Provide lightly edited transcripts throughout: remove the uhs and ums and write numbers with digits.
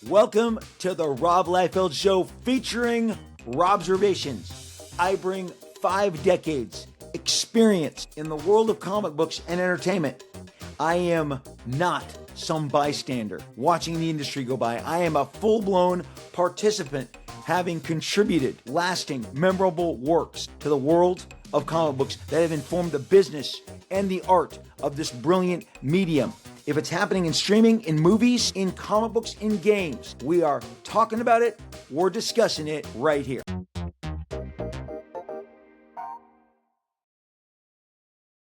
Welcome to the Rob Liefeld Show featuring Robservations. I bring 5 decades experience in the world of comic books and entertainment. I am not some bystander watching the industry go by. I am a full-blown participant, having contributed lasting, memorable works to the world of comic books that have informed the business and the art of this brilliant medium. If it's happening in streaming, in movies, in comic books, in games, we are talking about it, we're discussing it right here.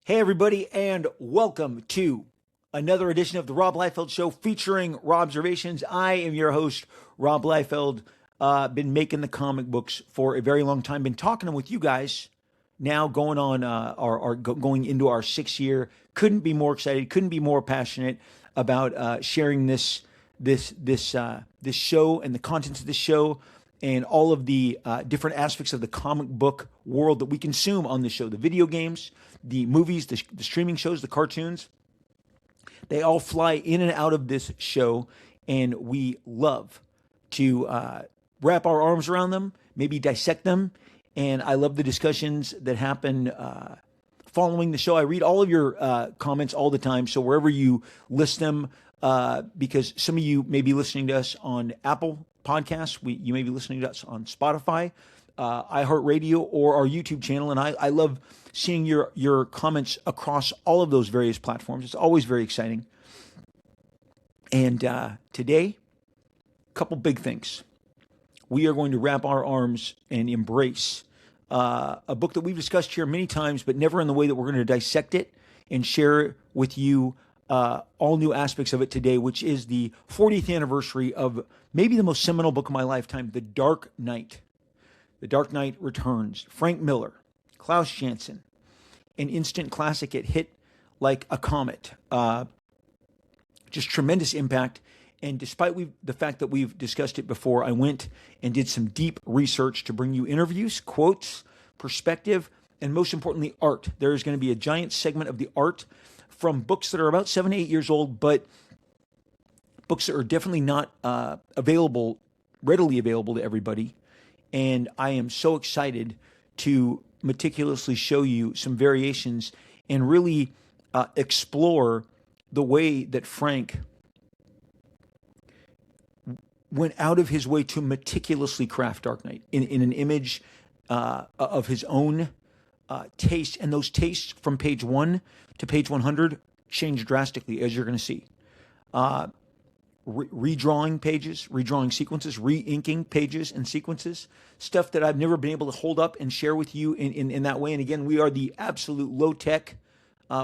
Hey everybody, and welcome to another edition of the Rob Liefeld Show featuring Robservations. I am your host, Rob Liefeld. Been making the comic books for a very long time. Been talking them with you guys. Now going on going into our 6th year. Couldn't be more excited. Couldn't be more passionate about sharing this show and the contents of this show and all of the different aspects of the comic book world that we consume on this show. The video games, the movies, the streaming shows, the cartoons. They all fly in and out of this show, and we love to wrap our arms around them, maybe dissect them. And I love the discussions that happen following the show. I read all of your comments all the time. So wherever you list them, because some of you may be listening to us on Apple Podcasts, you may be listening to us on Spotify, iHeartRadio, or our YouTube channel. And I love seeing your comments across all of those various platforms. It's always very exciting. And today, a couple big things. We are going to wrap our arms and embrace a book that we've discussed here many times, but never in the way that we're going to dissect it and share with you all new aspects of it today, which is the 40th anniversary of maybe the most seminal book of my lifetime, The Dark Knight. The Dark Knight Returns. Frank Miller, Klaus Janson, an instant classic. It hit like a comet. Just tremendous impact. And despite the fact that we've discussed it before, I went and did some deep research to bring you interviews, quotes, perspective, and most importantly, art. There is going to be a giant segment of the art from books that are about 7 to 8 years old, but books that are definitely not readily available to everybody. And I am so excited to meticulously show you some variations and really explore the way that Frank went out of his way to meticulously craft Dark Knight in an image of his own taste. And those tastes from page 1 to page 100 change drastically, as you're going to see. Redrawing pages, redrawing sequences, re-inking pages and sequences, stuff that I've never been able to hold up and share with you in that way. And again, we are the absolute low-tech.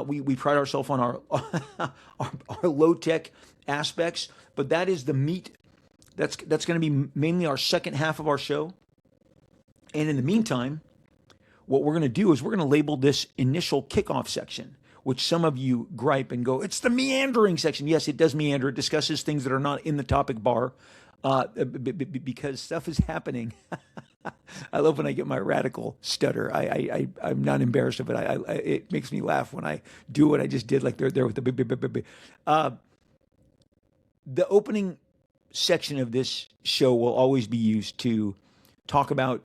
We pride ourselves on our low-tech aspects, but that is the meat. That's going to be mainly our second half of our show. And in the meantime, what we're going to do is we're going to label this initial kickoff section, which some of you gripe and go, it's the meandering section. Yes, it does meander. It discusses things that are not in the topic bar because stuff is happening. I love when I get my radical stutter. I'm not embarrassed of it. It makes me laugh when I do what I just did, like there with the the opening section of this show will always be used to talk about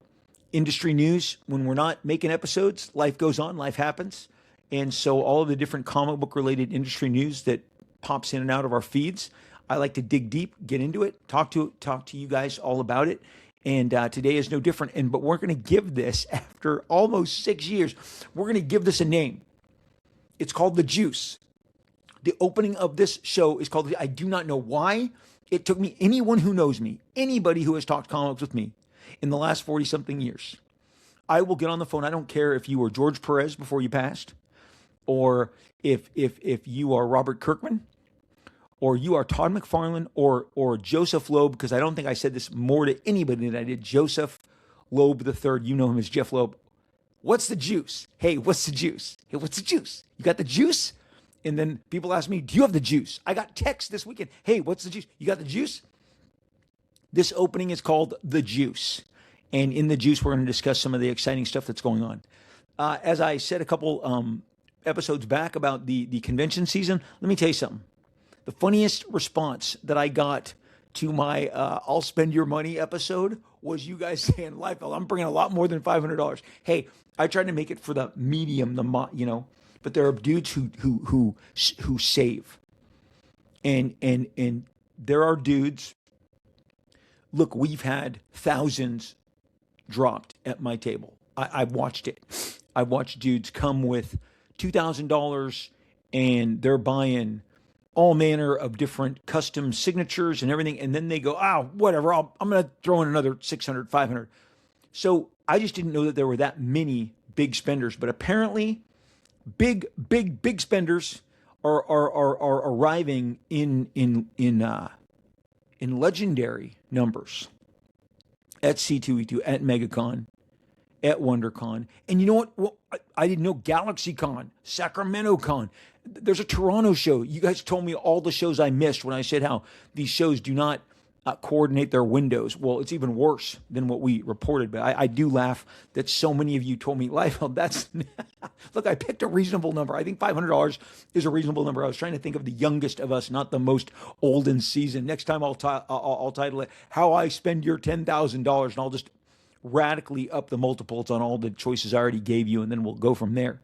industry news. When we're not making episodes, life goes on, life happens. And so all of the different comic book related industry news that pops in and out of our feeds, I like to dig deep, get into it, talk to you guys all about it. And today is no different. But we're going to give this, after almost 6 years, we're going to give this a name. It's called The Juice. The opening of this show is called, I do not know why. It took me, anyone who knows me, anybody who has talked comics with me in the last 40-something years, I will get on the phone. I don't care if you were George Perez before you passed, or if you are Robert Kirkman, or you are Todd McFarlane, or Joseph Loeb, because I don't think I said this more to anybody than I did Joseph Loeb III. You know him as Jeff Loeb. What's the juice? Hey, what's the juice? Hey, what's the juice? You got the juice? And then people ask me, do you have the juice? I got text this weekend. Hey, what's the juice? You got the juice? This opening is called The Juice. And in The Juice, we're going to discuss some of the exciting stuff that's going on. As I said a couple episodes back about the convention season, let me tell you something. The funniest response that I got to my I'll Spend Your Money episode was you guys saying, Liefeld, I'm bringing a lot more than $500. Hey, I tried to make it for the medium, but there are dudes who save. And there are dudes, look, we've had thousands dropped at my table. I've watched it. I've watched dudes come with $2,000 and they're buying all manner of different custom signatures and everything. And then they go, whatever, I'm going to throw in another 600, 500. So I just didn't know that there were that many big spenders. But apparently, big spenders are arriving in legendary numbers at C2E2, at MegaCon, at WonderCon. And you know what? Well, I didn't know GalaxyCon, Sacramento Con. There's a Toronto show. You guys told me all the shows I missed when I said how these shows do not coordinate their windows. Well, it's even worse than what we reported. But I do laugh that so many of you told me, Liefeld, that's... Look, I picked a reasonable number. I think $500 is a reasonable number. I was trying to think of the youngest of us, not the most old and seasoned. Next time I'll title it, How I Spend Your $10,000, and I'll just radically up the multiples on all the choices I already gave you, and then we'll go from there.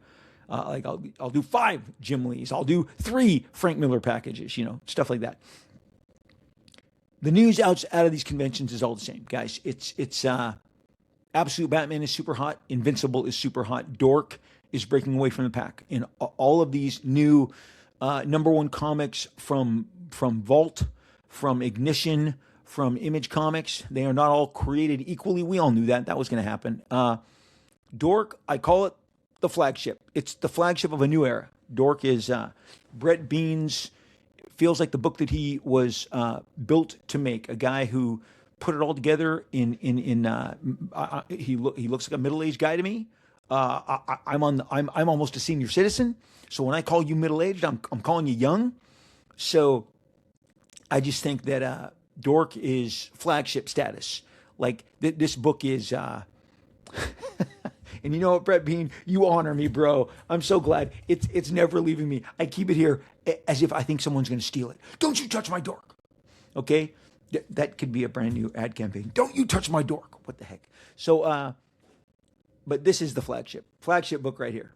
I'll do 5 Jim Lees. I'll do 3 Frank Miller packages, stuff like that. The news out of these conventions is all the same, guys. It's Absolute Batman is super hot. Invincible is super hot. Dork is breaking away from the pack. And all of these new number one comics from Vault, from Ignition, from Image Comics, they are not all created equally. We all knew that was going to happen. Dork, I call it the flagship. It's the flagship of a new era. Dork is Brett Bean's, feels like the book that he was built to make. A guy who put it all together he looks like a middle-aged guy to me. I'm almost a senior citizen. So when I call you middle-aged, I'm calling you young. So I just think that Dork is flagship status. Like this book is and you know what, Brett Bean, you honor me, bro. I'm so glad. It's never leaving me. I keep it here as if I think someone's going to steal it. Don't you touch my Dork. Okay? That could be a brand new ad campaign. Don't you touch my Dork. What the heck? So, but this is the flagship book right here.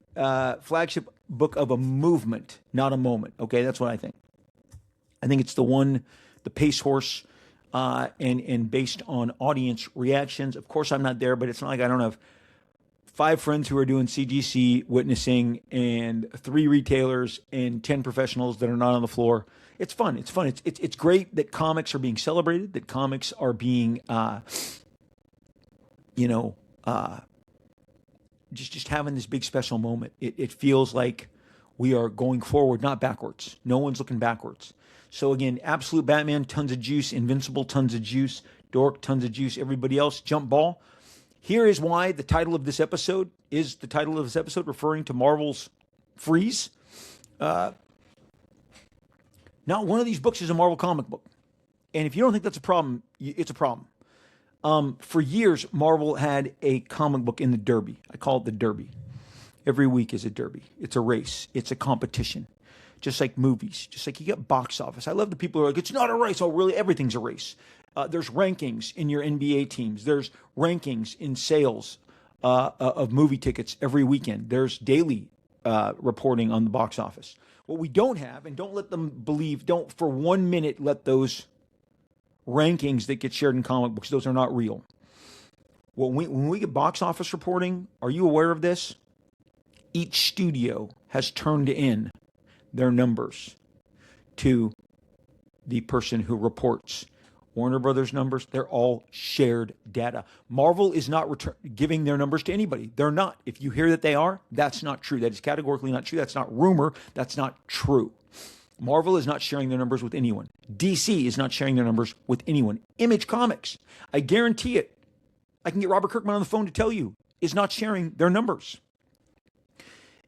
Flagship book of a movement, not a moment. Okay? That's what I think. I think it's the pace horse, and based on audience reactions. Of course, I'm not there, but it's not like I don't have 5 friends who are doing CGC witnessing and 3 retailers and 10 professionals that are not on the floor. It's fun. It's great that comics are being celebrated, that comics are being, just having this big special moment. It feels like we are going forward, not backwards. No one's looking backwards. So again, Absolute Batman, tons of juice. Invincible, tons of juice. Dork, tons of juice. Everybody else, jump ball. Here is why the title of this episode is the title of this episode, referring to Marvel's Freeze. Not one of these books is a Marvel comic book. And if you don't think that's a problem, it's a problem. For years, Marvel had a comic book in the Derby. I call it the Derby. Every week is a Derby. It's a race. It's a competition. Just like movies. Just like you get box office. I love the people who are like, it's not a race. Oh, really? Everything's a race. There's rankings in your NBA teams. There's rankings in sales of movie tickets every weekend. There's daily reporting on the box office. What we don't have, and don't let them believe, don't for 1 minute let those rankings that get shared in comic books, those are not real. When we get box office reporting, are you aware of this? Each studio has turned in their numbers to the person who reports. Warner Brothers numbers, they're all shared data. Marvel is not giving their numbers to anybody. They're not. If you hear that they are, that's not true. That is categorically not true. That's not rumor. That's not true. Marvel is not sharing their numbers with anyone. DC is not sharing their numbers with anyone. Image Comics, I guarantee it. I can get Robert Kirkman on the phone to tell you, is not sharing their numbers.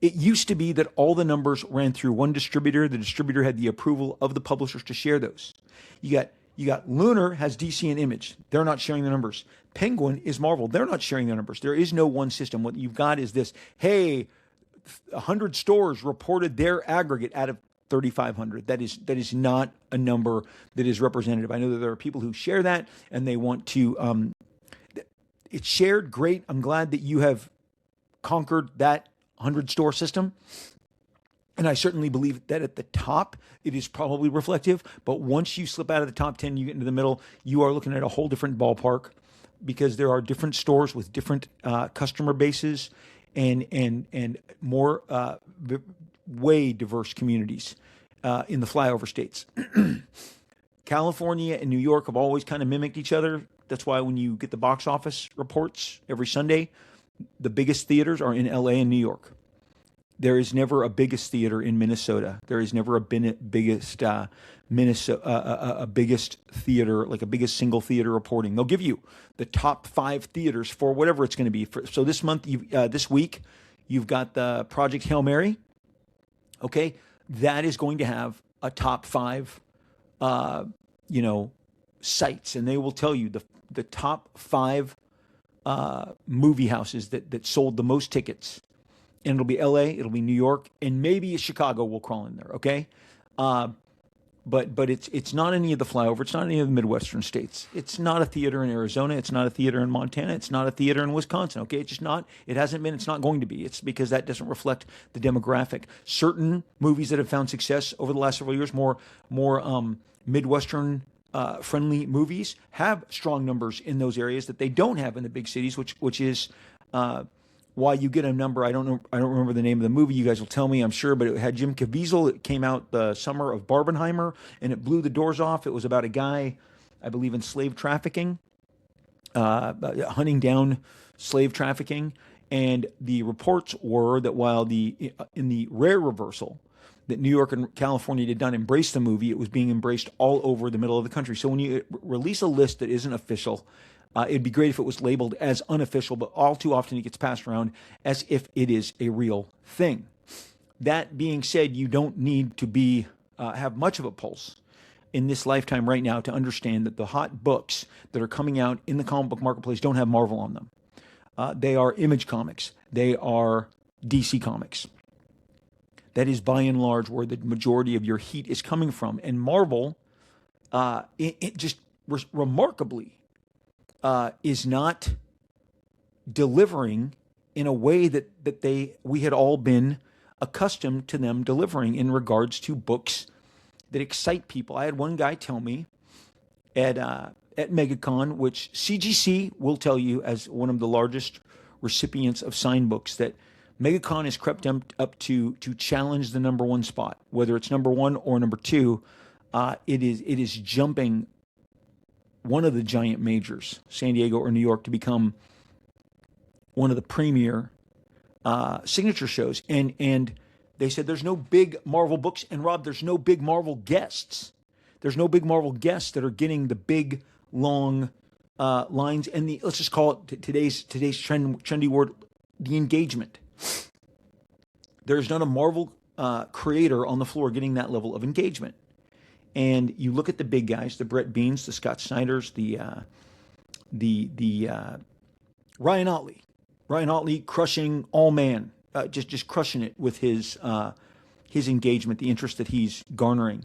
It used to be that all the numbers ran through one distributor. The distributor had the approval of the publishers to share those. You got Lunar has DC and Image. They're not sharing their numbers. Penguin is Marvel. They're not sharing their numbers. There is no one system. What you've got is this, hey, 100 stores reported their aggregate out of 3,500. That is not a number that is representative. I know that there are people who share that and they want to. It's shared. Great. I'm glad that you have conquered that 100 store system. And I certainly believe that at the top, it is probably reflective. But once you slip out of the top 10, you get into the middle, you are looking at a whole different ballpark, because there are different stores with different customer bases and more way diverse communities in the flyover states. California and New York have always kind of mimicked each other. That's why when you get the box office reports every Sunday, the biggest theaters are in LA and New York. There is never a biggest theater in Minnesota. There is never a biggest biggest theater, like a biggest single theater reporting. They'll give you the top 5 theaters for whatever it's going to be. So this month, this week, you've got the Project Hail Mary. Okay, that is going to have a top 5, sites, and they will tell you the top 5 movie houses that sold the most tickets. And it'll be LA, it'll be New York, and maybe Chicago will crawl in there, okay? But it's not any of the flyover, it's not any of the Midwestern states. It's not a theater in Arizona, it's not a theater in Montana, it's not a theater in Wisconsin, okay? It's just not, it hasn't been, it's not going to be. It's because that doesn't reflect the demographic. Certain movies that have found success over the last several years, more Midwestern friendly movies, have strong numbers in those areas that they don't have in the big cities, which is why you get a number. I don't remember the name of the movie. You guys will tell me, I'm sure, but it had Jim Caviezel. It came out the summer of Barbenheimer, and it blew the doors off. It was about a guy, I believe, in slave trafficking, hunting down slave trafficking. And the reports were that while in the rare reversal that New York and California did not embrace the movie, it was being embraced all over the middle of the country. So when you release a list that isn't official, it'd be great if it was labeled as unofficial, but all too often it gets passed around as if it is a real thing. That being said, you don't need to have much of a pulse in this lifetime right now to understand that the hot books that are coming out in the comic book marketplace don't have Marvel on them. They are Image Comics. They are DC Comics. That is by and large where the majority of your heat is coming from. And Marvel, it just remarkably is not delivering in a way that we had all been accustomed to them delivering in regards to books that excite people. I had one guy tell me at MegaCon, which CGC will tell you as one of the largest recipients of signed books, that MegaCon has crept up to challenge the number 1 spot, whether it's number 1 or number 2. It is jumping one of the giant majors, San Diego or New York, to become one of the premier signature shows. And they said there's no big Marvel books. And Rob, there's no big Marvel guests. There's no big Marvel guests that are getting the big, long lines. And let's just call it today's trendy word, the engagement. There's not a Marvel creator on the floor getting that level of engagement. And you look at the big guys, the Brett Beans, the Scott Snyders, the Ryan Otley crushing all man, just crushing it with his engagement, the interest that he's garnering.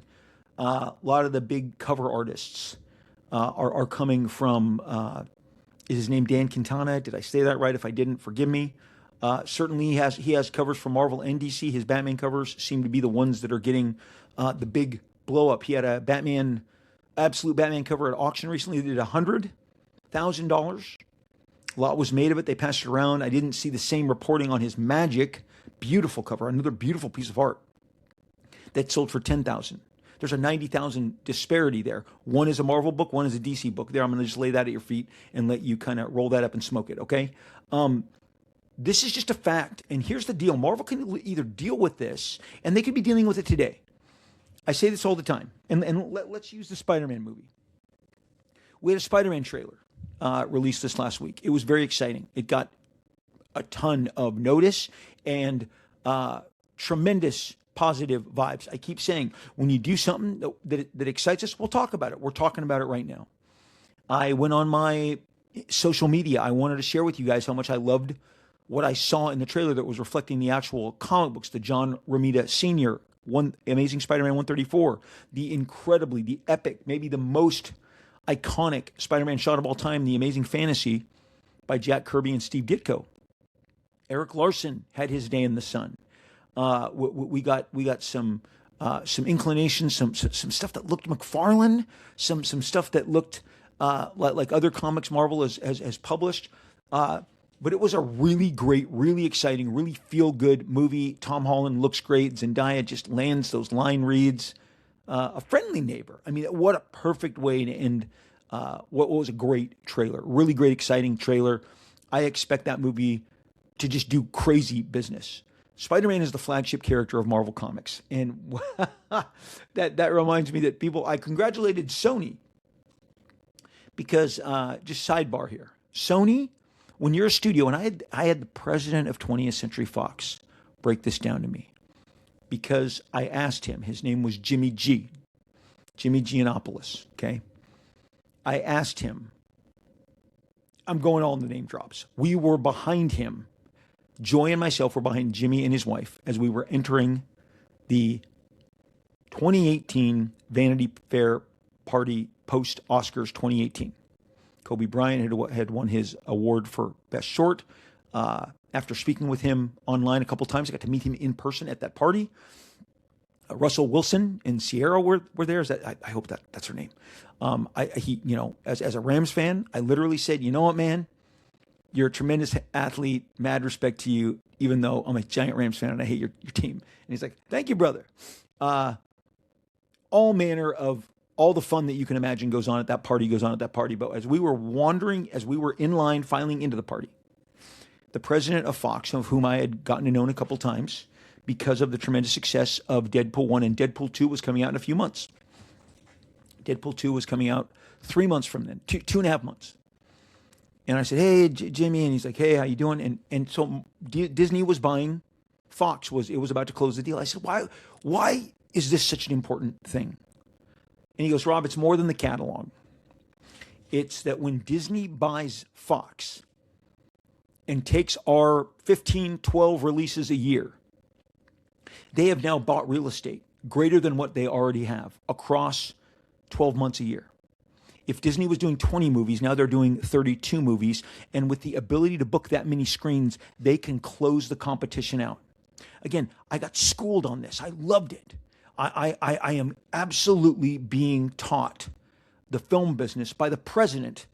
A lot of the big cover artists are coming from. Is his name Dan Quintana? Did I say that right? If I didn't, forgive me. Certainly he has covers for Marvel and DC. His Batman covers seem to be the ones that are getting the big blow up. He had a absolute Batman cover at auction recently. They did $100,000. A lot was made of it. They passed it around. I didn't see the same reporting on his Magic, beautiful cover, another beautiful piece of art that sold for $10,000. There's a $90,000 disparity there. One is a Marvel book, one is a DC book. There, I'm going to just lay that at your feet and let you kind of roll that up and smoke it, okay? This is just a fact. And here's the deal. Marvel can either deal with this, and they could be dealing with it today. I say this all the time. And let's use the Spider-Man movie. We had a Spider-Man trailer released this last week. It was very exciting. It got a ton of notice and tremendous positive vibes. I keep saying, when you do something that excites us, we'll talk about it. We're talking about it right now. I went on my social media. I wanted to share with you guys how much I loved what I saw in the trailer that was reflecting the actual comic books, the John Romita Sr. Amazing Spider-Man 134, the epic, maybe the most iconic Spider-Man shot of all time, The Amazing Fantasy by Jack Kirby and Steve Ditko. Eric Larson had his day in the sun. We got some inclinations, some stuff that looked McFarlane, some stuff that looked like other comics Marvel has published. But it was a really great, really exciting, really feel-good movie. Tom Holland looks great. Zendaya just lands those line reads. A friendly neighbor. I mean, what a perfect way to end what was a great trailer. Really great, exciting trailer. I expect that movie to just do crazy business. Spider-Man is the flagship character of Marvel Comics. And that reminds me that I congratulated Sony because, just sidebar here, Sony, when you're a studio, and I had the president of 20th Century Fox break this down to me because I asked him, his name was Jimmy Giannopoulos, okay? I asked him, I'm going all in the name drops. We were behind him. Joy and myself were behind Jimmy and his wife as we were entering the 2018 Vanity Fair party post-Oscars 2018. Kobe Bryant had won his award for Best Short. After speaking with him online a couple times, I got to meet him in person at that party. Russell Wilson and Sierra were there. I hope that's her name. As a Rams fan, I literally said, you know what, man? You're a tremendous athlete. Mad respect to you, even though I'm a giant Rams fan and I hate your team. And he's like, thank you, brother. All manner of all the fun that you can imagine goes on at that party. But as we were in line filing into the party, the president of Fox, of whom I had gotten to know a couple times because of the tremendous success of Deadpool 1, and Deadpool 2 was coming out in a few months. Deadpool 2 was coming out 3 months from then, 2.5 months. And I said, hey, Jimmy. And he's like, hey, how you doing? And so Disney was buying Fox. It was about to close the deal. I said, why is this such an important thing? And he goes, Rob, it's more than the catalog. It's that when Disney buys Fox and takes our 15, 12 releases a year, they have now bought real estate greater than what they already have across 12 months a year. If Disney was doing 20 movies, now they're doing 32 movies. And with the ability to book that many screens, they can close the competition out. Again, I got schooled on this. I loved it. I am absolutely being taught the film business by the president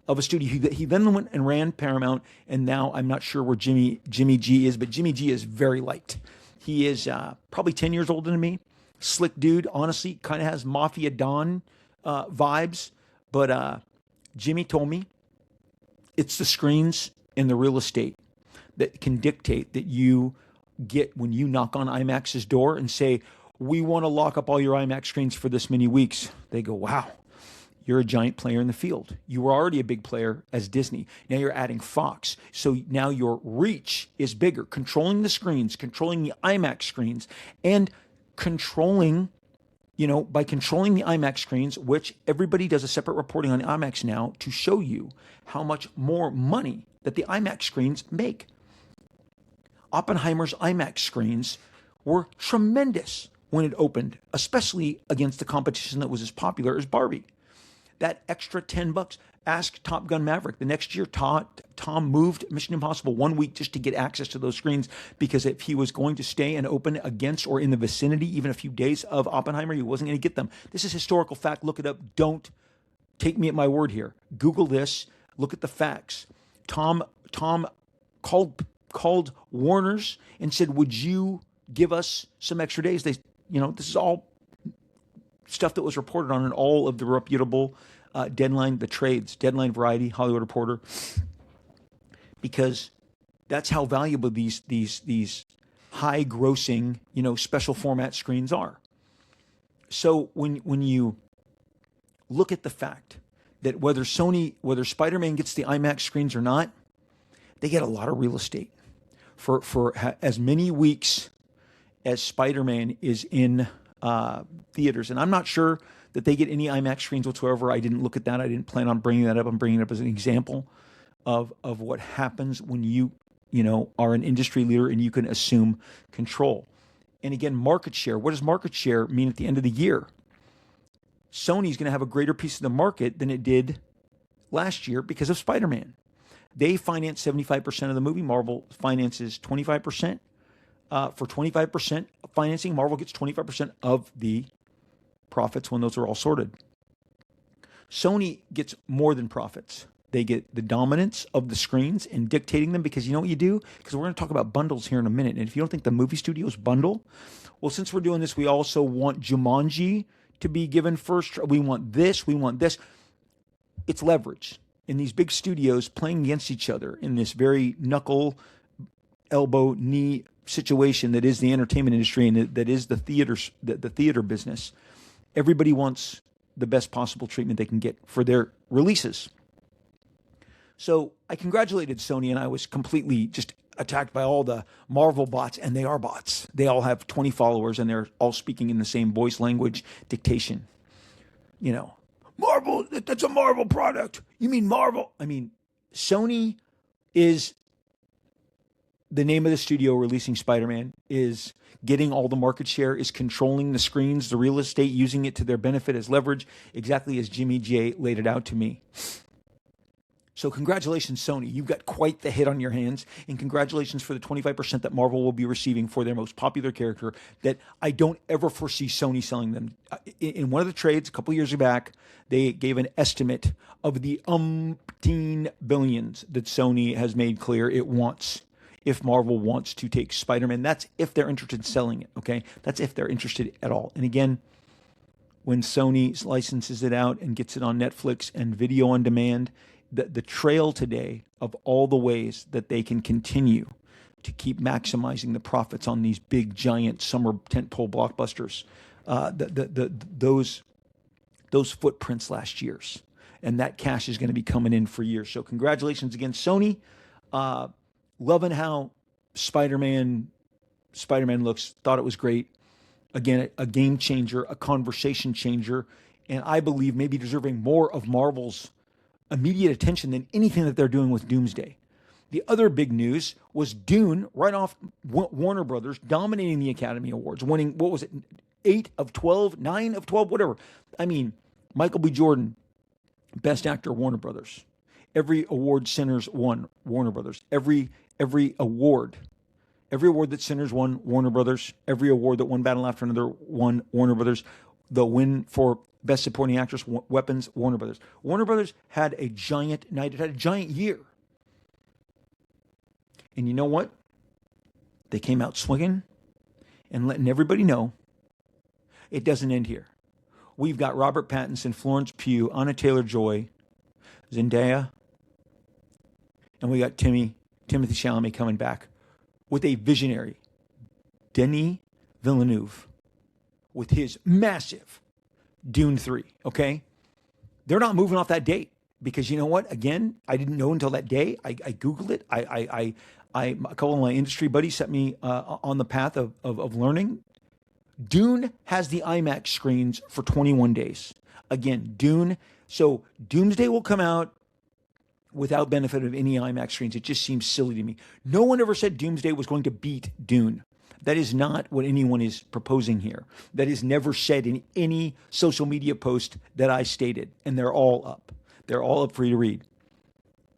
of a studio. He then went and ran Paramount, and now I'm not sure where Jimmy G is, but Jimmy G is very liked. He is probably 10 years older than me. Slick dude, honestly, kind of has Mafia Don vibes. But Jimmy told me it's the screens and the real estate that can dictate that you get when you knock on IMAX's door and say, we want to lock up all your IMAX screens for this many weeks. They go, wow, you're a giant player in the field. You were already a big player as Disney. Now you're adding Fox. So now your reach is bigger, controlling the screens, controlling the IMAX screens, and controlling, by controlling the IMAX screens, which everybody does a separate reporting on IMAX now to show you how much more money that the IMAX screens make. Oppenheimer's IMAX screens were tremendous when it opened, especially against the competition that was as popular as Barbie. That extra $10, ask Top Gun Maverick. The next year, Tom moved Mission Impossible 1 week just to get access to those screens, because if he was going to stay and open against or in the vicinity, even a few days of Oppenheimer, he wasn't going to get them. This is historical fact. Look it up. Don't take me at my word here. Google this. Look at the facts. Tom called Warner's and said, would you give us some extra days? This is all stuff that was reported on in all of the reputable Deadline Variety, Hollywood Reporter, because that's how valuable these high grossing, special format screens are. So when you look at the fact that whether Spider-Man gets the IMAX screens or not, they get a lot of real estate for as many weeks as Spider-Man is in theaters. And I'm not sure that they get any IMAX screens whatsoever. I didn't look at that. I didn't plan on bringing that up. I'm bringing it up as an example of what happens when you are an industry leader and you can assume control. And again, market share. What does market share mean at the end of the year? Sony's going to have a greater piece of the market than it did last year because of Spider-Man. They finance 75% of the movie. Marvel finances 25%. For 25% financing, Marvel gets 25% of the profits when those are all sorted. Sony gets more than profits. They get the dominance of the screens and dictating them, because you know what you do? Because we're going to talk about bundles here in a minute. And if you don't think the movie studios bundle, well, since we're doing this, we also want Jumanji to be given first. We want this. We want this. It's leverage. In these big studios playing against each other in this very knuckle, elbow, knee situation that is the entertainment industry and that is the theater business. Everybody wants the best possible treatment they can get for their releases. So I congratulated Sony, and I was completely just attacked by all the Marvel bots, and they are bots. They all have 20 followers, and they're all speaking in the same voice, language, dictation. You know, Marvel, that's a Marvel product. You mean Marvel? I mean, Sony is the name of the studio releasing Spider-Man, is getting all the market share, is controlling the screens, the real estate, using it to their benefit as leverage, exactly as Jimmy J laid it out to me. So congratulations, Sony. You've got quite the hit on your hands, and congratulations for the 25% that Marvel will be receiving for their most popular character that I don't ever foresee Sony selling them. In one of the trades a couple years back, they gave an estimate of the umpteen billions that Sony has made clear it wants if Marvel wants to take Spider-Man. That's if they're interested in selling it, okay? That's if they're interested at all. And again, when Sony licenses it out and gets it on Netflix and video on demand, the trail today of all the ways that they can continue to keep maximizing the profits on these big, giant summer tentpole blockbusters, those footprints last year's, and that cash is going to be coming in for years. So congratulations again, Sony. Loving how Spider-Man looks. Thought it was great. Again, a game changer, a conversation changer, and I believe maybe deserving more of Marvel's immediate attention than anything that they're doing with Doomsday. The other big news was Dune, right off Warner Brothers, dominating the Academy Awards, winning, what was it, 8 of 12, 9 of 12, whatever. I mean, Michael B. Jordan, Best Actor, Warner Brothers. Every award Sinners won, Warner Brothers. Every award that Sinners won, Warner Brothers. Every award that won Battle After Another won, Warner Brothers. The win for Best Supporting Actress, Weapons, Warner Brothers. Warner Brothers had a giant night. It had a giant year. And you know what? They came out swinging and letting everybody know it doesn't end here. We've got Robert Pattinson, Florence Pugh, Anna Taylor-Joy, Zendaya, and we got Timothy Chalamet coming back with a visionary, Denis Villeneuve, with his massive Dune 3, okay? They're not moving off that date because you know what? Again, I didn't know until that day. I Googled it. A couple of my industry buddies set me on the path of learning. Dune has the IMAX screens for 21 days. Again, Dune. So Doomsday will come out without benefit of any IMAX screens. It just seems silly to me. No one ever said Doomsday was going to beat Dune. That is not what anyone is proposing here. That is never said in any social media post that I stated, and they're all up. They're all up for you to read.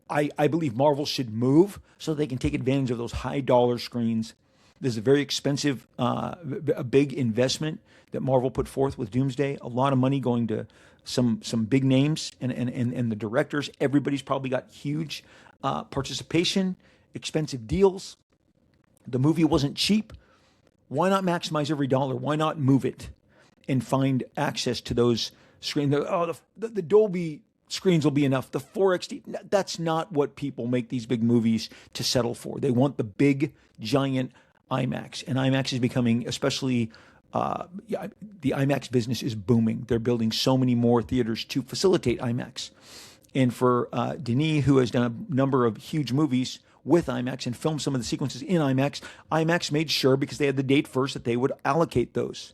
I believe Marvel should move so they can take advantage of those high dollar screens. This is a very expensive, a big investment that Marvel put forth with Doomsday. A lot of money going to some big names and the directors. Everybody's probably got huge participation, expensive deals. The movie wasn't cheap. Why not maximize every dollar? Why not move it and find access to those screens? Oh, the Dolby screens will be enough. The 4XD, that's not what people make these big movies to settle for. They want the big, giant IMAX. And IMAX is becoming, especially the IMAX business is booming. They're building so many more theaters to facilitate IMAX. And for Denis, who has done a number of huge movies with IMAX and filmed some of the sequences in IMAX, IMAX made sure, because they had the date first, that they would allocate those.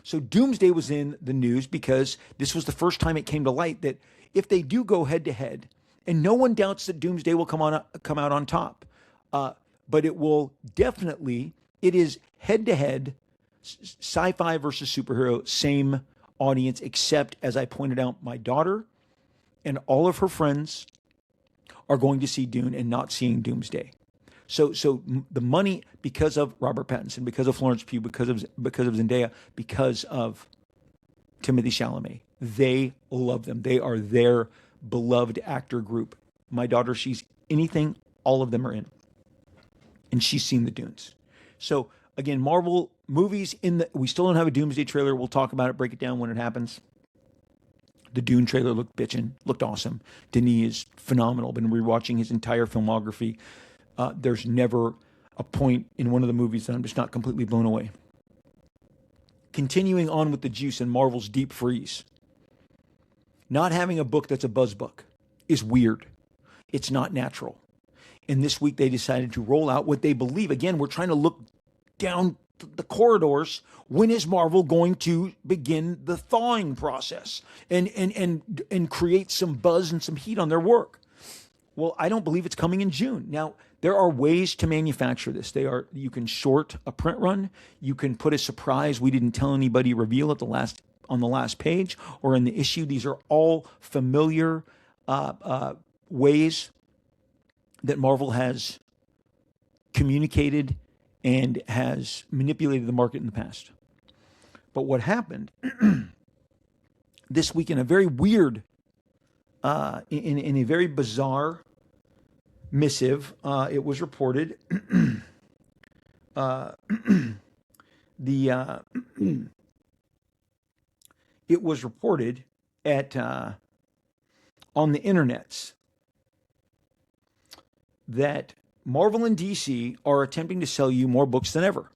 So Doomsday was in the news because this was the first time it came to light that if they do go head-to-head, and no one doubts that Doomsday will come out on top, but it will definitely, it is head-to-head Sci-fi versus superhero, same audience, except, as I pointed out, my daughter and all of her friends are going to see Dune and not seeing Doomsday. So the money, because of Robert Pattinson, because of Florence Pugh, because of Zendaya, because of Timothée Chalamet, they love them. They are their beloved actor group. My daughter, she's anything, all of them are in, and she's seen the Dunes. So again, Marvel movies we still don't have a Doomsday trailer. We'll talk about it, break it down when it happens. The Dune trailer looked awesome. Denis is phenomenal. Been rewatching his entire filmography. There's never a point in one of the movies that I'm just not completely blown away. Continuing on with the juice and Marvel's deep freeze. Not having a book that's a buzz book is weird. It's not natural. And this week they decided to roll out what they believe. Again, we're trying to look down the corridors. When is Marvel going to begin the thawing process and create some buzz and some heat on their work? Well, I don't believe it's coming in June. Now, there are ways to manufacture this. You can short a print run. You can put a surprise we didn't tell anybody reveal on the last page or in the issue. These are all familiar ways that Marvel has communicated and has manipulated the market in the past. But what happened this week in a very weird, in a very bizarre missive, it was reported it was reported on the internets that Marvel and DC are attempting to sell you more books than ever.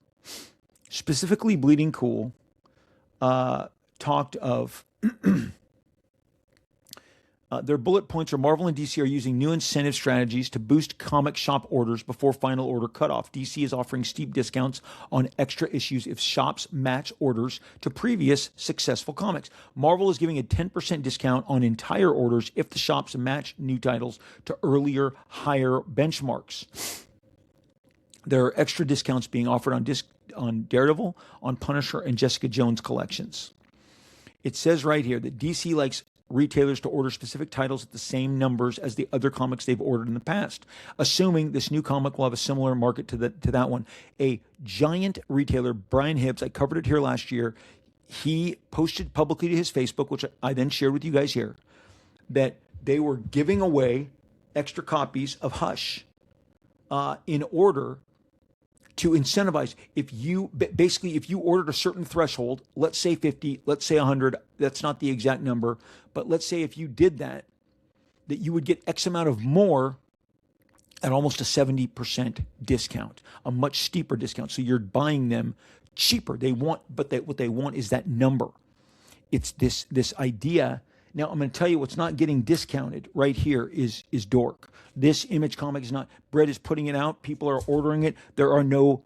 Specifically, Bleeding Cool talked of their bullet points are Marvel and DC are using new incentive strategies to boost comic shop orders before final order cutoff. DC is offering steep discounts on extra issues if shops match orders to previous successful comics. Marvel is giving a 10% discount on entire orders if the shops match new titles to earlier higher benchmarks. There are extra discounts being offered on Daredevil, on Punisher, and Jessica Jones collections. It says right here that DC likes retailers to order specific titles at the same numbers as the other comics they've ordered in the past, assuming this new comic will have a similar market to that one. A giant retailer, Brian Hibbs, I covered it here last year, he posted publicly to his Facebook, which I then shared with you guys here, that they were giving away extra copies of Hush in order to incentivize. If you ordered a certain threshold, let's say 50, let's say 100, that's not the exact number, but let's say if you did that you would get X amount of more at almost a 70% discount, a much steeper discount. So you're buying them cheaper. What they want is that number. It's this idea. Now, I'm going to tell you what's not getting discounted right here is Dork. This Image comic is not. Brett is putting it out. People are ordering it. There are no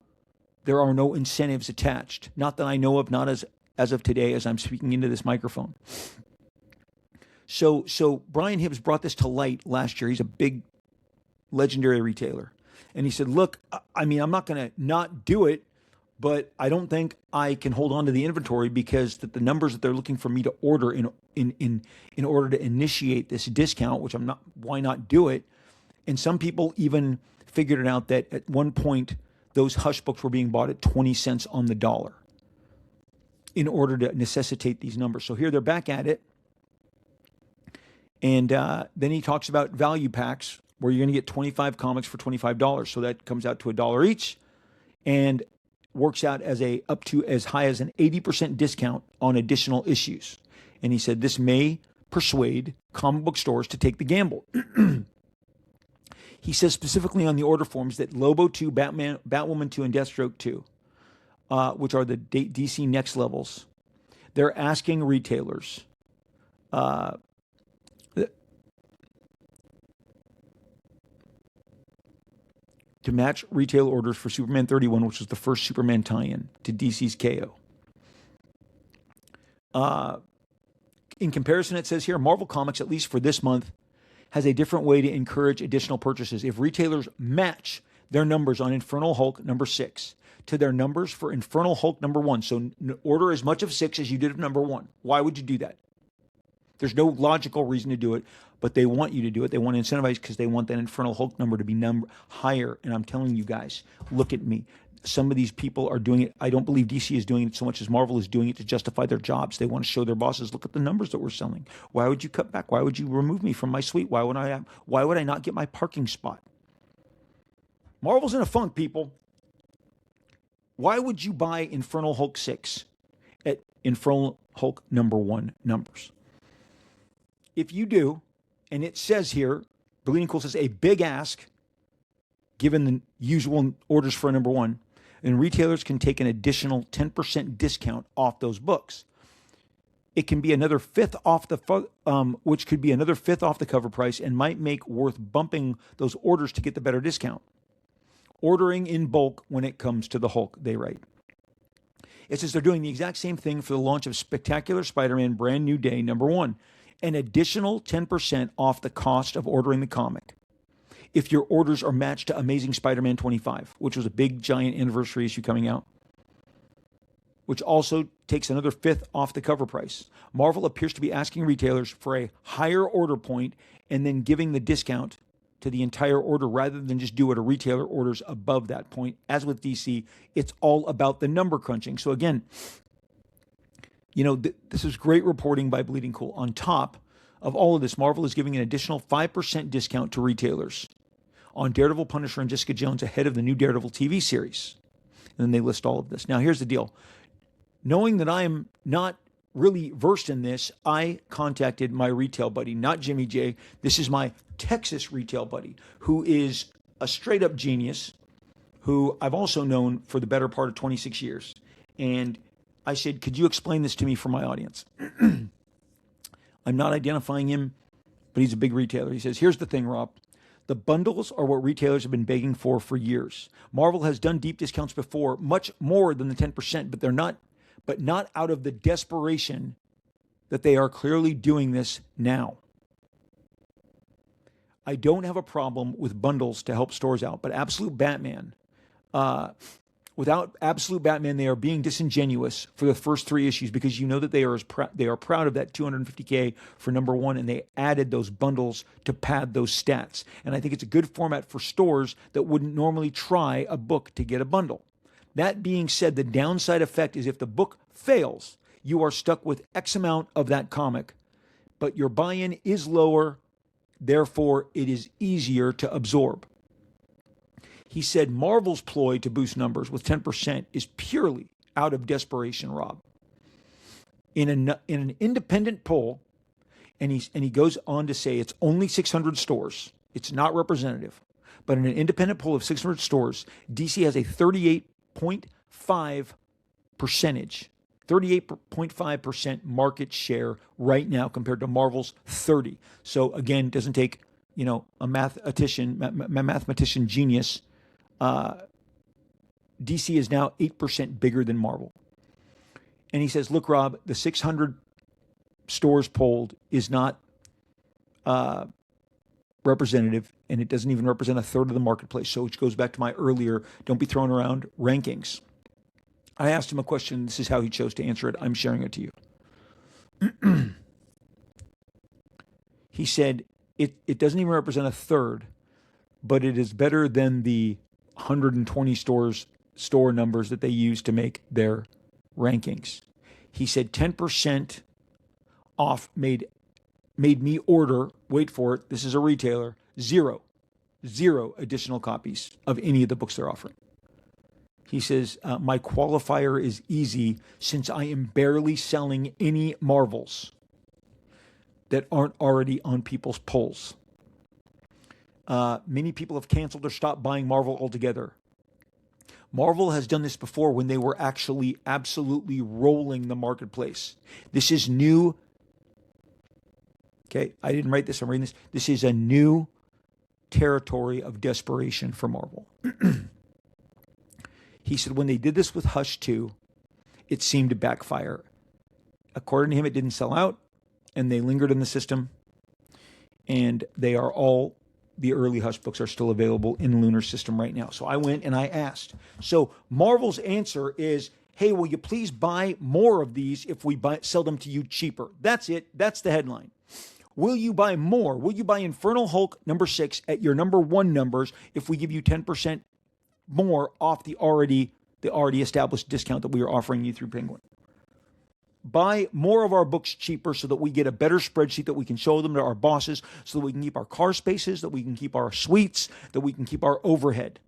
incentives attached. Not that I know of, not as of today as I'm speaking into this microphone. So Brian Hibbs brought this to light last year. He's a big legendary retailer. And he said, look, I mean, I'm not going to not do it, but I don't think I can hold on to the inventory because the numbers that they're looking for me to order in order to initiate this discount, which I'm not, why not do it? And some people even figured it out that at one point those Hush books were being bought at 20 cents on the dollar in order to necessitate these numbers. So here they're back at it. And then he talks about value packs where you're going to get 25 comics for $25. So that comes out to $1 each and works out up to as high as an 80% discount on additional issues. And he said this may persuade comic book stores to take the gamble. He says specifically on the order forms that Lobo 2, Batwoman 2, and Deathstroke 2, which are the DC Next levels, they're asking retailers to match retail orders for Superman 31, which was the first Superman tie-in to DC's KO. In comparison, it says here, Marvel Comics, at least for this month, has a different way to encourage additional purchases. If retailers match their numbers on Infernal Hulk number 6 to their numbers for Infernal Hulk number 1. So order as much of 6 as you did of number 1. Why would you do that? There's no logical reason to do it, but they want you to do it. They want to incentivize because they want that Infernal Hulk number to be higher. And I'm telling you guys, look at me. Some of these people are doing it. I don't believe DC is doing it so much as Marvel is doing it to justify their jobs. They want to show their bosses, look at the numbers that we're selling. Why would you cut back? Why would you remove me from my suite? Why would I not get my parking spot? Marvel's in a funk, people. Why would you buy Infernal Hulk 6 at Infernal Hulk number 1 numbers? If you do, and it says here, Bleeding Cool says a big ask, given the usual orders for a number 1, and retailers can take an additional 10% discount off those books. It can be another fifth off which could be another fifth off the cover price and might make worth bumping those orders to get the better discount. Ordering in bulk when it comes to the Hulk, they write. It says they're doing the exact same thing for the launch of Spectacular Spider-Man Brand New Day number 1. An additional 10% off the cost of ordering the comic if your orders are matched to Amazing Spider-Man 25, which was a big, giant anniversary issue coming out, which also takes another fifth off the cover price. Marvel appears to be asking retailers for a higher order point and then giving the discount to the entire order rather than just do what a retailer orders above that point. As with DC, it's all about the number crunching. So again, this is great reporting by Bleeding Cool. On top of all of this, Marvel is giving an additional 5% discount to retailers on Daredevil, Punisher, and Jessica Jones ahead of the new Daredevil TV series. And then they list all of this. Now, here's the deal. Knowing that I am not really versed in this, I contacted my retail buddy, not Jimmy J. This is my Texas retail buddy, who is a straight-up genius, who I've also known for the better part of 26 years. And I said, could you explain this to me for my audience? I'm not identifying him, but he's a big retailer. He says, here's the thing, Rob. The bundles are what retailers have been begging for years. Marvel has done deep discounts before, much more than the 10%, but not out of the desperation that they are clearly doing this now. I don't have a problem with bundles to help stores out, but Absolute Batman, without Absolute Batman, they are being disingenuous for the first 3 issues because you know that they are proud of that $250K for number 1, and they added those bundles to pad those stats. And I think it's a good format for stores that wouldn't normally try a book to get a bundle. That being said, the downside effect is if the book fails, you are stuck with X amount of that comic, but your buy-in is lower, therefore it is easier to absorb. He said Marvel's ploy to boost numbers with 10% is purely out of desperation, Rob. In an independent poll, and he goes on to say it's only 600 stores. It's not representative. But in an independent poll of 600 stores, DC has a 38.5% market share right now compared to Marvel's 30. So again, it doesn't take, a mathematician genius. DC is now 8% bigger than Marvel. And he says, look, Rob, the 600 stores polled is not representative, and it doesn't even represent a third of the marketplace. So which goes back to my earlier, don't be throwing around rankings. I asked him a question. This is how he chose to answer it. I'm sharing it to you. He said, it doesn't even represent a third, but it is better than the 120 store numbers that they use to make their rankings. He said 10% off made me order, wait for it, this is a retailer, zero additional copies of any of the books they're offering. He says, my qualifier is easy since I am barely selling any Marvels that aren't already on people's polls. Many people have canceled or stopped buying Marvel altogether. Marvel has done this before when they were actually absolutely rolling the marketplace. This is new. Okay, I didn't write this. I'm reading this. This is a new territory of desperation for Marvel. He said when they did this with Hush 2, it seemed to backfire. According to him, it didn't sell out, and they lingered in the system, and they are all the early Hush books are still available in Lunar System right now. So I went and I asked. So Marvel's answer is, hey, will you please buy more of these if we sell them to you cheaper? That's it. That's the headline. Will you buy more? Will you buy Infernal Hulk number 6 at your number 1 numbers if we give you 10% more off the already established discount that we are offering you through Penguin? Buy more of our books cheaper so that we get a better spreadsheet that we can show them to our bosses, so that we can keep our car spaces, that we can keep our suites, that we can keep our overhead.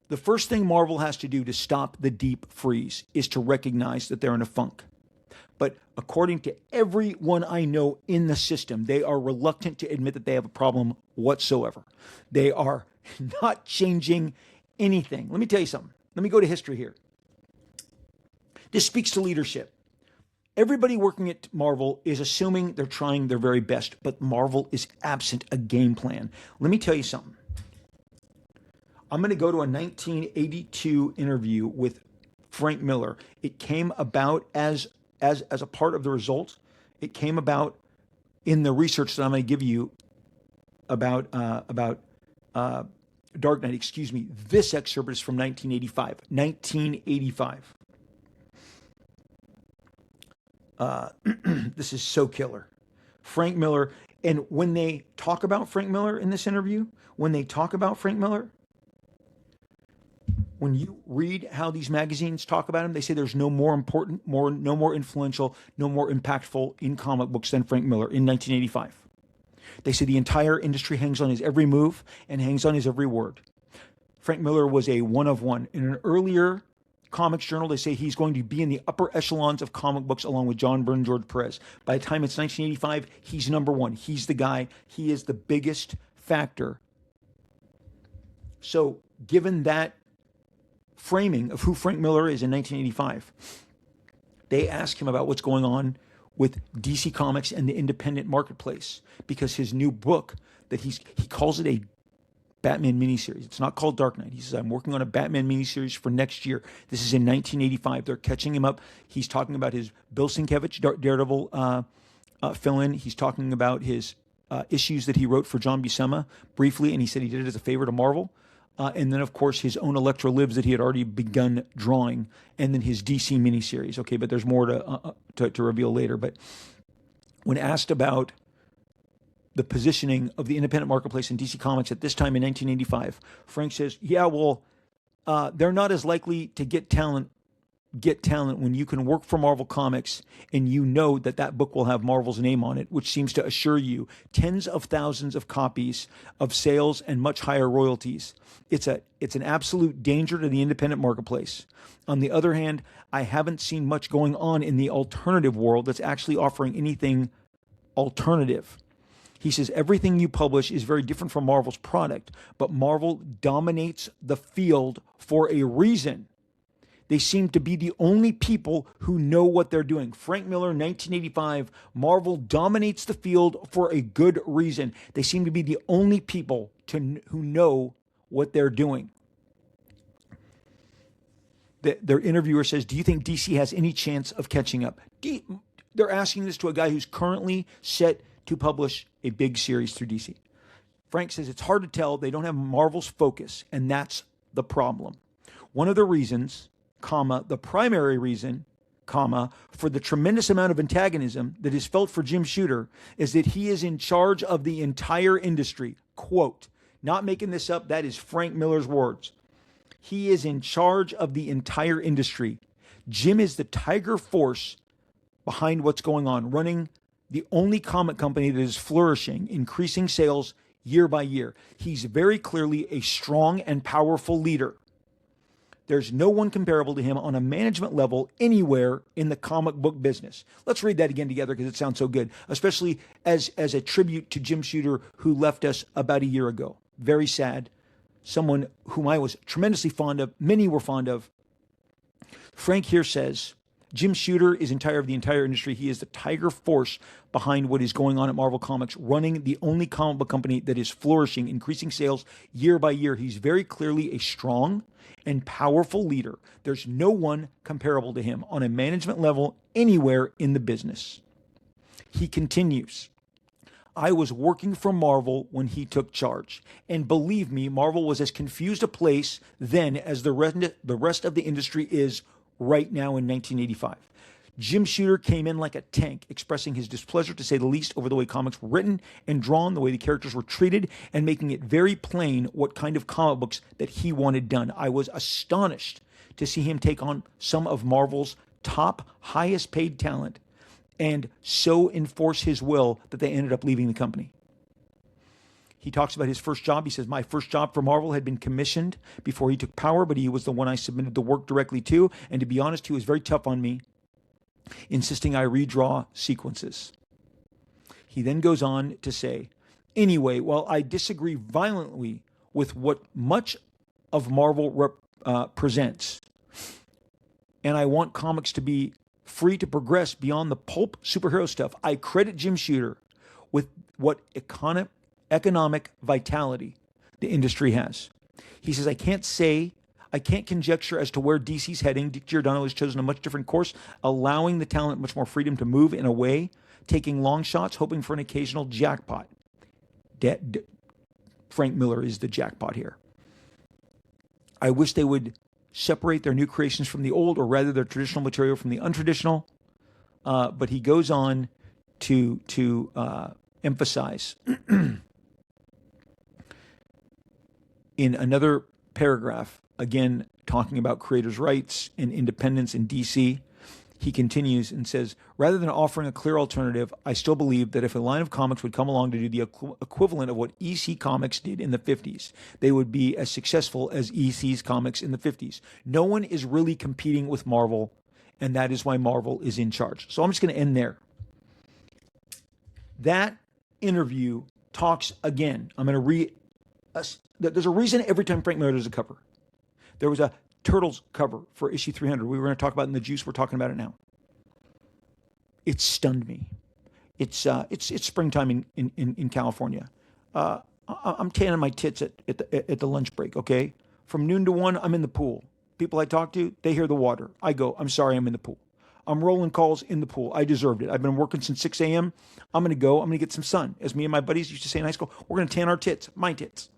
The first thing Marvel has to do to stop the deep freeze is to recognize that they're in a funk. But according to everyone I know in the system, they are reluctant to admit that they have a problem whatsoever. They are not changing anything. Let me tell you something. Let me go to history here. This speaks to leadership. Everybody working at Marvel is assuming they're trying their very best, but Marvel is absent a game plan. Let me tell you something. I'm going to go to a 1982 interview with Frank Miller. It came about as a part of the results. It came about in the research that I'm going to give you about Dark Knight. Excuse me. This excerpt is from 1985. 1985. This is so killer. Frank Miller. And when they talk about Frank Miller in this interview, when you read how these magazines talk about him, they say there's no more important, no more influential, no more impactful in comic books than Frank Miller in 1985. They say the entire industry hangs on his every move and hangs on his every word. Frank Miller was a one of one. In an earlier comics journal, they say he's going to be in the upper echelons of comic books along with John Byrne, George Perez. By the time it's 1985, he's number one. He's the guy. He is the biggest factor. So given that framing of who Frank Miller is in 1985, they ask him about what's going on with DC Comics and the independent marketplace, because his new book that he calls it a Batman miniseries. It's not called Dark Knight. He says, I'm working on a Batman miniseries for next year. This is in 1985. They're catching him up. He's talking about his Bill Sienkiewicz Daredevil fill-in. He's talking about his issues that he wrote for John Buscema briefly, and he said he did it as a favor to Marvel. And then, of course, his own Electra Lives that he had already begun drawing, and then his DC miniseries. Okay, but there's more to reveal later. But when asked about the positioning of the independent marketplace in DC Comics at this time in 1985, Frank says, yeah, well, they're not as likely to get talent when you can work for Marvel Comics and you know that book will have Marvel's name on it, which seems to assure you tens of thousands of copies of sales and much higher royalties. It's an absolute danger to the independent marketplace. On the other hand, I haven't seen much going on in the alternative world that's actually offering anything alternative. He says, everything you publish is very different from Marvel's product, but Marvel dominates the field for a reason. They seem to be the only people who know what they're doing. Frank Miller, 1985, Marvel dominates the field for a good reason. They seem to be the only people who know what they're doing. Their interviewer says, do you think DC has any chance of catching up? They're asking this to a guy who's currently set to publish a big series through DC. Frank says it's hard to tell. They don't have Marvel's focus, and that's the problem. One of the reasons, the primary reason, for the tremendous amount of antagonism that is felt for Jim Shooter is that he is in charge of the entire industry. Quote, not making this up, that is Frank Miller's words. He is in charge of the entire industry. Jim is the tiger force behind what's going on, running the only comic company that is flourishing, increasing sales year by year. He's very clearly a strong and powerful leader. There's no one comparable to him on a management level anywhere in the comic book business. Let's read that again together because it sounds so good, especially as a tribute to Jim Shooter, who left us about a year ago. Very sad. Someone whom I was tremendously fond of, many were fond of. Frank here says, Jim Shooter is of the entire industry. He is the tiger force behind what is going on at Marvel Comics, running the only comic book company that is flourishing, increasing sales year by year. He's very clearly a strong and powerful leader. There's no one comparable to him on a management level anywhere in the business. He continues, I was working for Marvel when he took charge. And believe me, Marvel was as confused a place then as the rest of the industry is right now in 1985. Jim Shooter came in like a tank, expressing his displeasure, to say the least, over the way comics were written and drawn, the way the characters were treated, and making it very plain what kind of comic books that he wanted done. I was astonished to see him take on some of Marvel's top, highest paid talent and so enforce his will that they ended up leaving the company. He talks about his first job. He says, my first job for Marvel had been commissioned before he took power, but he was the one I submitted the work directly to. And to be honest, he was very tough on me, insisting I redraw sequences. He then goes on to say, anyway, while I disagree violently with what much of Marvel presents, and I want comics to be free to progress beyond the pulp superhero stuff, I credit Jim Shooter with what economic vitality the industry has. He says, I can't conjecture as to where DC's heading. Dick Giordano has chosen a much different course, allowing the talent much more freedom to move in a way, taking long shots, hoping for an occasional jackpot. Frank Miller is the jackpot here. I wish they would separate their new creations from the old, or rather their traditional material from the untraditional. But he goes on to emphasize in another paragraph, again, talking about creators' rights and independence in DC, he continues and says, rather than offering a clear alternative, I still believe that if a line of comics would come along to do the equivalent of what EC Comics did in the 50s, they would be as successful as EC's comics in the 50s. No one is really competing with Marvel, and that is why Marvel is in charge. So I'm just going to end there. That interview talks again. I'm going to read. There's a reason every time Frank Miller does a cover. There was a Turtles cover for issue 300. We were going to talk about it in the juice. We're talking about it now. It stunned me. It's springtime in California. I'm tanning my tits at the lunch break. Okay, from noon to 1, I'm in the pool. People I talk to, they hear the water. I go, I'm sorry, I'm in the pool. I'm rolling calls in the pool. I deserved it. I've been working since 6 a.m. I'm going to go. I'm going to get some sun. As me and my buddies used to say in high school, we're going to tan our tits, my tits.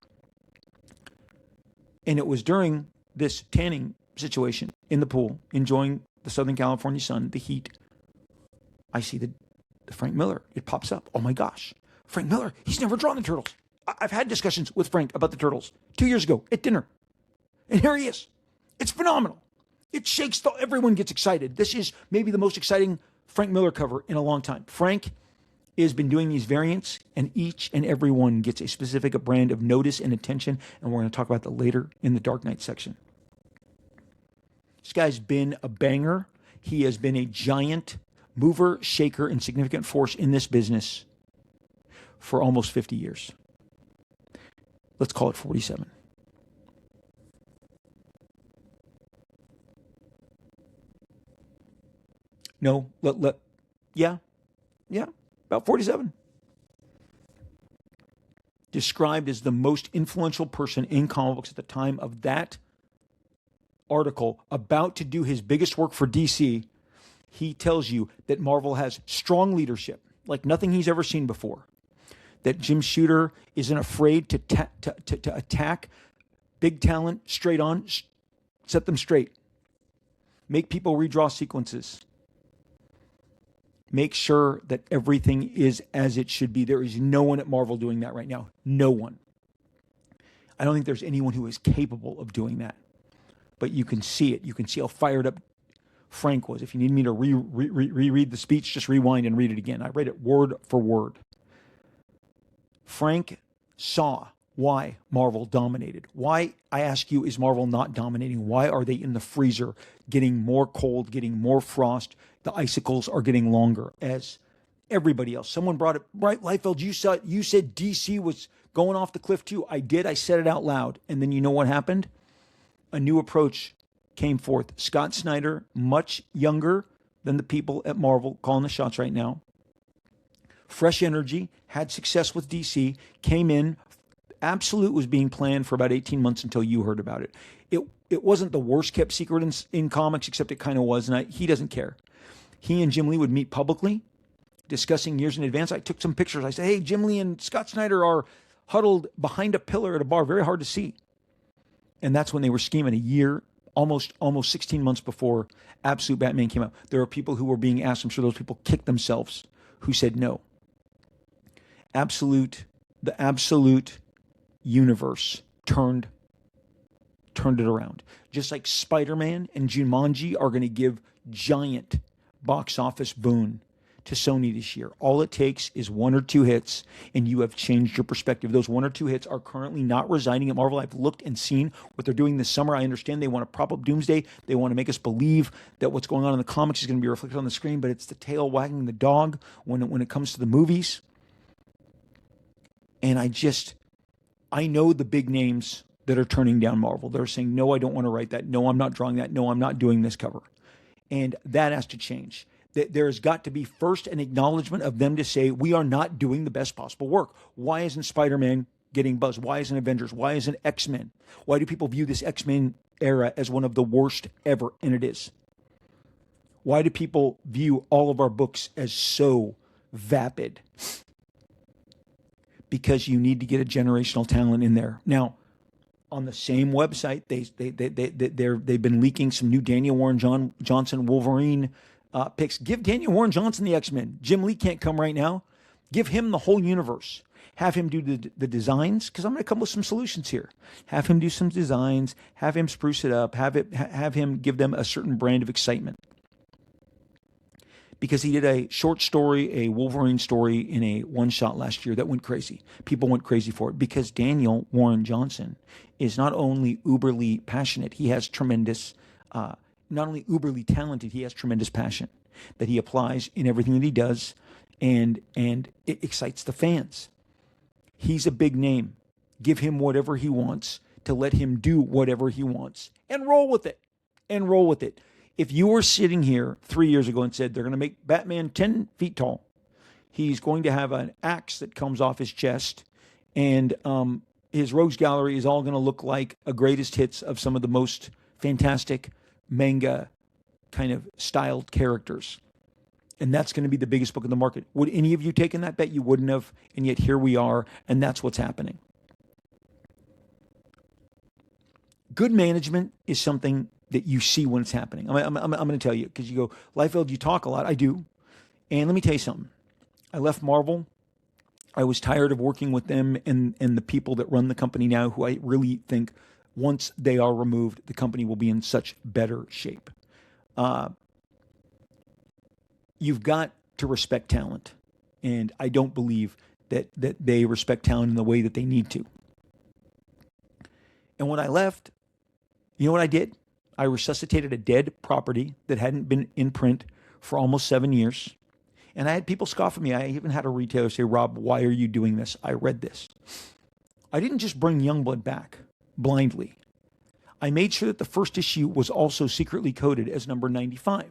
And it was during this tanning situation in the pool, enjoying the Southern California sun, the heat, I see the Frank Miller. It pops up. Oh my gosh. Frank Miller, he's never drawn the Turtles. I've had discussions with Frank about the Turtles 2 years ago at dinner. And here he is. It's phenomenal. It shakes, everyone gets excited. This is maybe the most exciting Frank Miller cover in a long time. Frank has been doing these variants, and each and every one gets a specific brand of notice and attention, and we're going to talk about that later in the Dark Knight section. This guy's been a banger. He has been a giant mover, shaker, and significant force in this business for almost 50 years. Let's call it 47. No, yeah, about 47. Described as the most influential person in comic books at the time of that article, about to do his biggest work for DC. He tells you that Marvel has strong leadership, like nothing he's ever seen before. That Jim Shooter isn't afraid to attack big talent straight on, set them straight, make people redraw sequences. Make sure that everything is as it should be. There is no one at Marvel doing that right now. No one. I don't think there's anyone who is capable of doing that. But you can see it. You can see how fired up Frank was. If you need me to reread the speech, just rewind and read it again. I read it word for word. Frank saw why Marvel dominated. Why, I ask you, is Marvel not dominating? Why are they in the freezer, getting more cold, getting more frost? The icicles are getting longer as everybody else. Someone brought it, right, Liefeld, you said DC was going off the cliff too. I did. I said it out loud. And then you know what happened? A new approach came forth. Scott Snyder, much younger than the people at Marvel calling the shots right now. Fresh energy, had success with DC, came in. Absolute was being planned for about 18 months until you heard about it. It wasn't the worst kept secret in comics, except it kind of was, and he doesn't care. He and Jim Lee would meet publicly discussing years in advance. I took some pictures. I said, hey, Jim Lee and Scott Snyder are huddled behind a pillar at a bar, very hard to see. And that's when they were scheming a year, almost 16 months before Absolute Batman came out. There are people who were being asked, I'm sure those people kicked themselves, who said no. The Absolute universe turned it around. Just like Spider-Man and Jumanji are going to give giant box office boon to Sony this year. All it takes is one or two hits, and you have changed your perspective. Those one or two hits are currently not residing at Marvel. I've looked and seen what they're doing this summer. I understand they want to prop up Doomsday. They want to make us believe that what's going on in the comics is going to be reflected on the screen, but it's the tail wagging the dog when it comes to the movies. And I know the big names that are turning down Marvel. They're saying, no, I don't want to write that. No, I'm not drawing that. No, I'm not doing this cover. And that has to change. There has got to be first an acknowledgement of them to say, we are not doing the best possible work. Why isn't Spider-Man getting buzz? Why isn't Avengers? Why isn't X-Men? Why do people view this X-Men era as one of the worst ever? And it is. Why do people view all of our books as so vapid? Because you need to get a generational talent in there. Now, on the same website, they've been leaking some new Daniel Warren Johnson Wolverine picks. Give Daniel Warren Johnson the X-Men. Jim Lee can't come right now. Give him the whole universe. Have him do the designs, because I'm going to come with some solutions here. Have him do some designs. Have him spruce it up. Have him give them a certain brand of excitement. Because he did a short story, a Wolverine story in a one-shot last year that went crazy. People went crazy for it because Daniel Warren Johnson is not only uberly passionate, he has tremendous, not only uberly talented, he has tremendous passion that he applies in everything that he does, and it excites the fans. He's a big name. Give him whatever he wants to let him do whatever he wants and roll with it. If you were sitting here 3 years ago and said they're going to make Batman 10 feet tall, he's going to have an axe that comes off his chest, and his rogues gallery is all going to look like a greatest hits of some of the most fantastic manga kind of styled characters. And that's going to be the biggest book in the market. Would any of you taken that bet? You wouldn't have, and yet here we are, and that's what's happening. Good management is something that you see when it's happening. I'm going to tell you, because you go, Liefeld, you talk a lot. I do. And let me tell you something. I left Marvel. I was tired of working with them and the people that run the company now, who I really think once they are removed, the company will be in such better shape. You've got to respect talent. And I don't believe that they respect talent in the way that they need to. And when I left, you know what I did? I resuscitated a dead property that hadn't been in print for almost 7 years. And I had people scoff at me. I even had a retailer say, Rob, why are you doing this? I read this. I didn't just bring Youngblood back blindly. I made sure that the first issue was also secretly coded as number 95,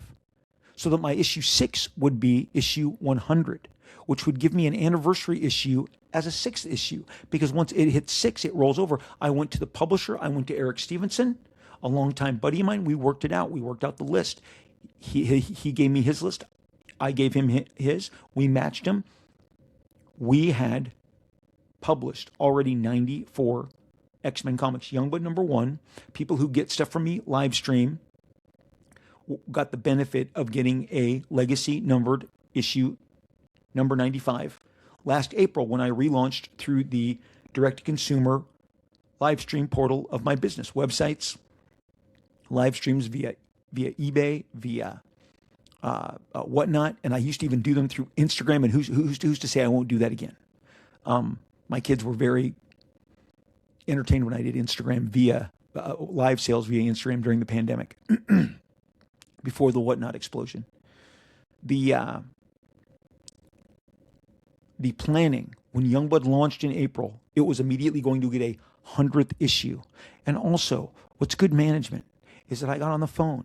so that my issue 6 would be issue 100, which would give me an anniversary issue as a 6th issue. Because once it hits 6, it rolls over. I went to the publisher. I went to Eric Stevenson, a longtime buddy of mine. We worked it out. We worked out the list. He gave me his list. I gave him his. We matched him. We had published already 94 X-Men comics. Youngblood number 1. People who get stuff from me live stream got the benefit of getting a legacy numbered issue number 95 last April, when I relaunched through the direct-to-consumer live stream portal of my business websites. Live streams via eBay, via whatnot, and I used to even do them through Instagram. And who's to say I won't do that again? My kids were very entertained when I did Instagram via live sales via Instagram during the pandemic, before the whatnot explosion. The planning, when Youngblood launched in April, it was immediately going to get a 100th issue. And also, what's good management is that I got on the phone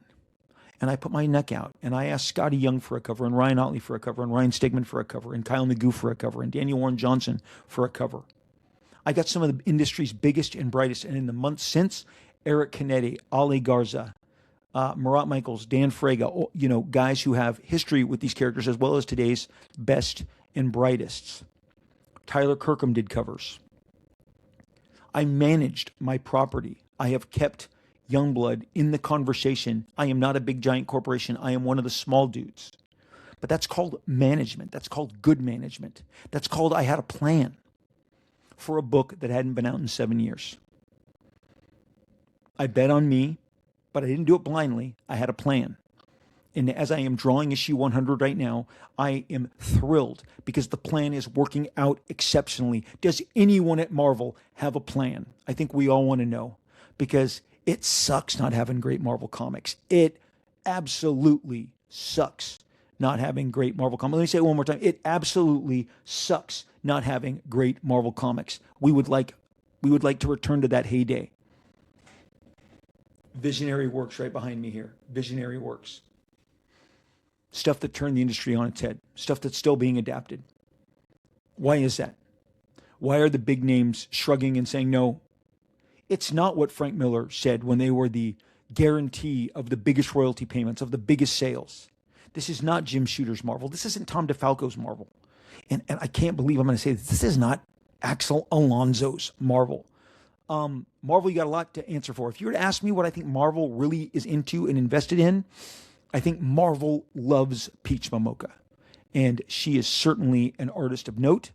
and I put my neck out and I asked Scotty Young for a cover, and Ryan Otley for a cover, and Ryan Stegman for a cover, and Kyle Magoo for a cover, and Daniel Warren Johnson for a cover. I got some of the industry's biggest and brightest, and in the months since, Eric Canetti, Ali Garza, Marat Michaels, Dan Fraga, guys who have history with these characters as well as today's best and brightest. Tyler Kirkham did covers. I managed my property. I have kept Youngblood in the conversation. I am not a big giant corporation. I am one of the small dudes. But that's called management. That's called good management. That's called I had a plan for a book that hadn't been out in 7 years. I bet on me, but I didn't do it blindly. I had a plan. And as I am drawing issue 100 right now, I am thrilled because the plan is working out exceptionally. Does anyone at Marvel have a plan? I think we all want to know, because it sucks not having great Marvel comics. It absolutely sucks not having great Marvel comics. Let me say it one more time. It absolutely sucks not having great Marvel comics. We would like to return to that heyday. Visionary Works right behind me here. Visionary Works. Stuff that turned the industry on its head. Stuff that's still being adapted. Why is that? Why are the big names shrugging and saying no? It's not what Frank Miller said when they were the guarantee of the biggest royalty payments, of the biggest sales. This is not Jim Shooter's Marvel. This isn't Tom DeFalco's Marvel. And I can't believe I'm going to say this is not Axel Alonso's Marvel. Marvel, you got a lot to answer for. If you were to ask me what I think Marvel really is into and invested in, I think Marvel loves Peach Momoko. And she is certainly an artist of note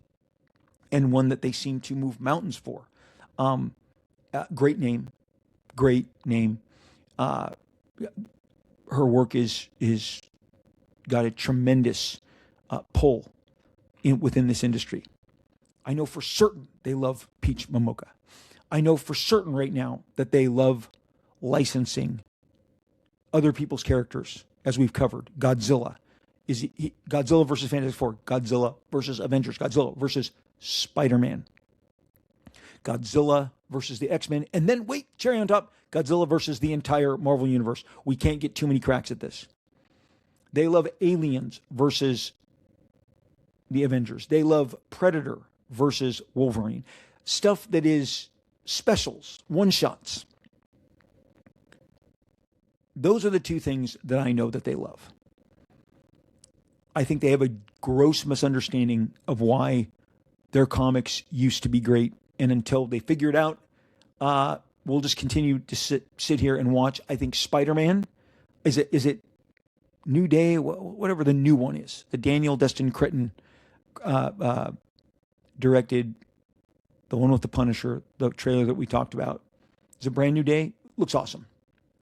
and one that they seem to move mountains for. Great name. Her work is got a tremendous pull within this industry. I know for certain they love Peach Momoko. I know for certain right now that they love licensing other people's characters, as we've covered. Godzilla. Godzilla versus Fantastic Four. Godzilla versus Avengers. Godzilla versus Spider-Man. Godzilla versus the X-Men. And then, wait, cherry on top, Godzilla versus the entire Marvel Universe. We can't get too many cracks at this. They love Aliens versus the Avengers. They love Predator versus Wolverine. Stuff that is specials, one-shots. Those are the two things that I know that they love. I think they have a gross misunderstanding of why their comics used to be great. And until they figure it out, we'll just continue to sit here and watch. I think Spider-Man, is it New Day, whatever the new one is, the Daniel Destin Cretton directed, the one with the Punisher, the trailer that we talked about. Is it Brand New Day? Looks awesome.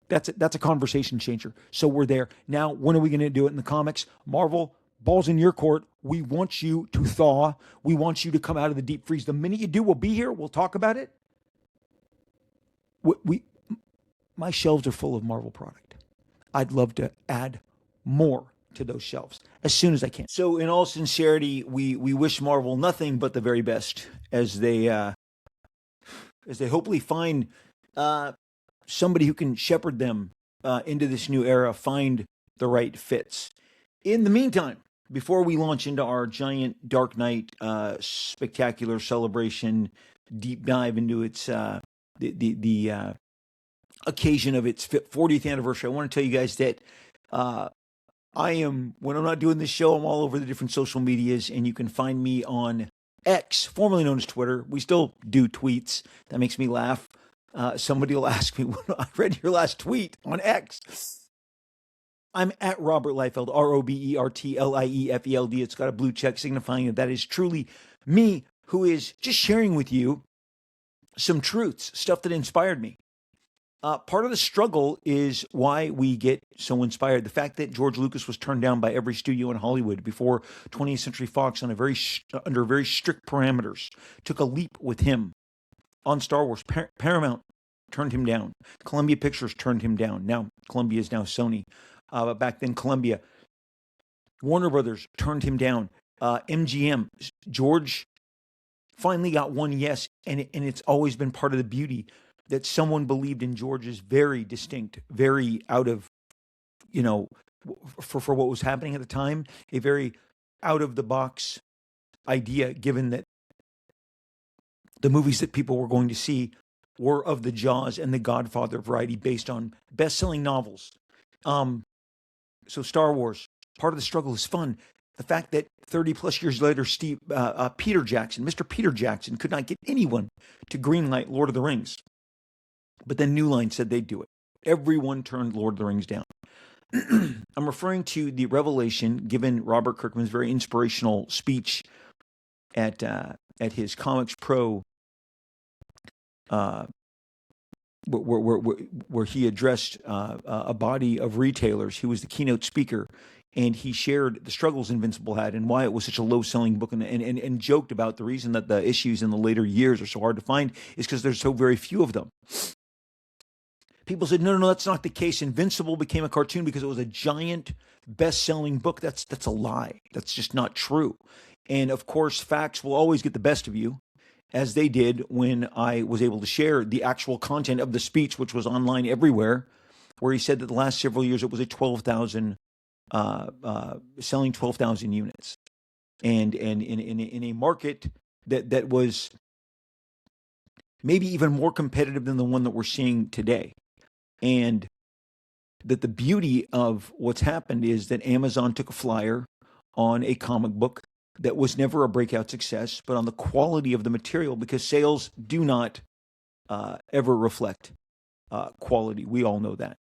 That's a conversation changer. So we're there. Now, when are we going to do it in the comics? Marvel, ball's in your court. We want you to thaw. We want you to come out of the deep freeze. The minute you do, we'll be here. We'll talk about it. My shelves are full of Marvel product. I'd love to add more to those shelves as soon as I can. So in all sincerity, we wish Marvel nothing but the very best as they hopefully find somebody who can shepherd them into this new era, find the right fits. In the meantime, before we launch into our giant Dark Knight spectacular celebration, deep dive into its the occasion of its 40th anniversary, I want to tell you guys that when I'm not doing this show, I'm all over the different social medias, and you can find me on X, formerly known as Twitter. We still do tweets. That makes me laugh. Somebody will ask me, I read your last tweet on X. I'm at Robert Liefeld, RobertLiefeld. It's got a blue check signifying that is truly me, who is just sharing with you some truths, stuff that inspired me. Part of the struggle is why we get so inspired. The fact that George Lucas was turned down by every studio in Hollywood before 20th Century Fox under very strict parameters, took a leap with him on Star Wars. Paramount turned him down. Columbia Pictures turned him down. Now Columbia is now Sony. But back then Columbia. Warner Brothers turned him down. MGM. George finally got one yes, and it's always been part of the beauty that someone believed in George's very distinct, very out of, for what was happening at the time, a very out of the box idea, given that the movies that people were going to see were of the Jaws and the Godfather variety, based on best-selling novels Um, so Star Wars, part of the struggle is fun. The fact that 30 plus years later, Mr. Peter Jackson, could not get anyone to greenlight Lord of the Rings. But then New Line said they'd do it. Everyone turned Lord of the Rings down. I'm referring to the revelation given Robert Kirkman's very inspirational speech at his Comics Pro, uh, where he addressed a body of retailers. He was the keynote speaker, and he shared the struggles Invincible had and why it was such a low-selling book, and joked about the reason that the issues in the later years are so hard to find is because there's so very few of them. People said, no, that's not the case. Invincible became a cartoon because it was a giant best-selling book. That's a lie. That's just not true. And of course, facts will always get the best of you, as they did when I was able to share the actual content of the speech, which was online everywhere, where he said that the last several years it was selling 12,000 units, and in a market that was maybe even more competitive than the one that we're seeing today. And that the beauty of what's happened is that Amazon took a flyer on a comic book that was never a breakout success, but on the quality of the material, because sales do not ever reflect quality. We all know that.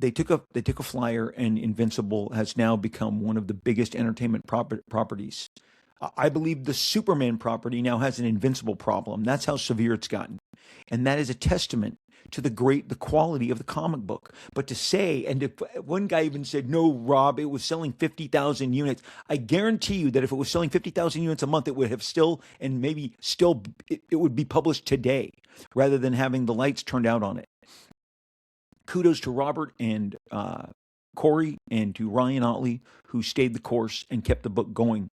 They took a flyer, and Invincible has now become one of the biggest entertainment properties. I believe the Superman property now has an Invincible problem. That's how severe it's gotten. And that is a testament to the quality of the comic book. But to say, and if, one guy even said, no, Rob, it was selling 50,000 units. I guarantee you that if it was selling 50,000 units a month, it would have still, and maybe still, it would be published today rather than having the lights turned out on it. Kudos to Robert and Corey, and to Ryan Otley, who stayed the course and kept the book going.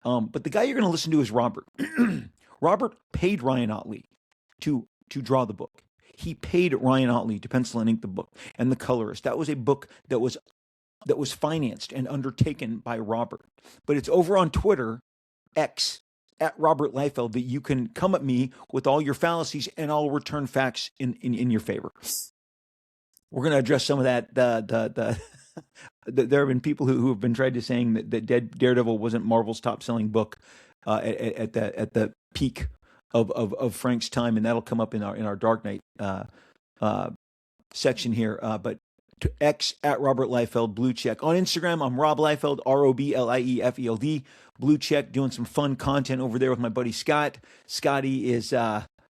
But the guy you're going to listen to is Robert. Robert paid Ryan Otley to draw the book. He paid Ryan Otley to pencil and ink the book, and the colorist. That was a book that was financed and undertaken by Robert. But it's over on Twitter, X, at Robert Liefeld, that you can come at me with all your fallacies, and I'll return facts in your favor. We're going to address some of that. There have been people who have been tried to saying that Daredevil wasn't Marvel's top-selling book at the peak of Frank's time, and that'll come up in our Dark Knight section here. But to X at Robert Liefeld, blue check. On Instagram, I'm Rob Liefeld, ROBLIEFELD, blue check, doing some fun content over there with my buddy Scott. Scotty is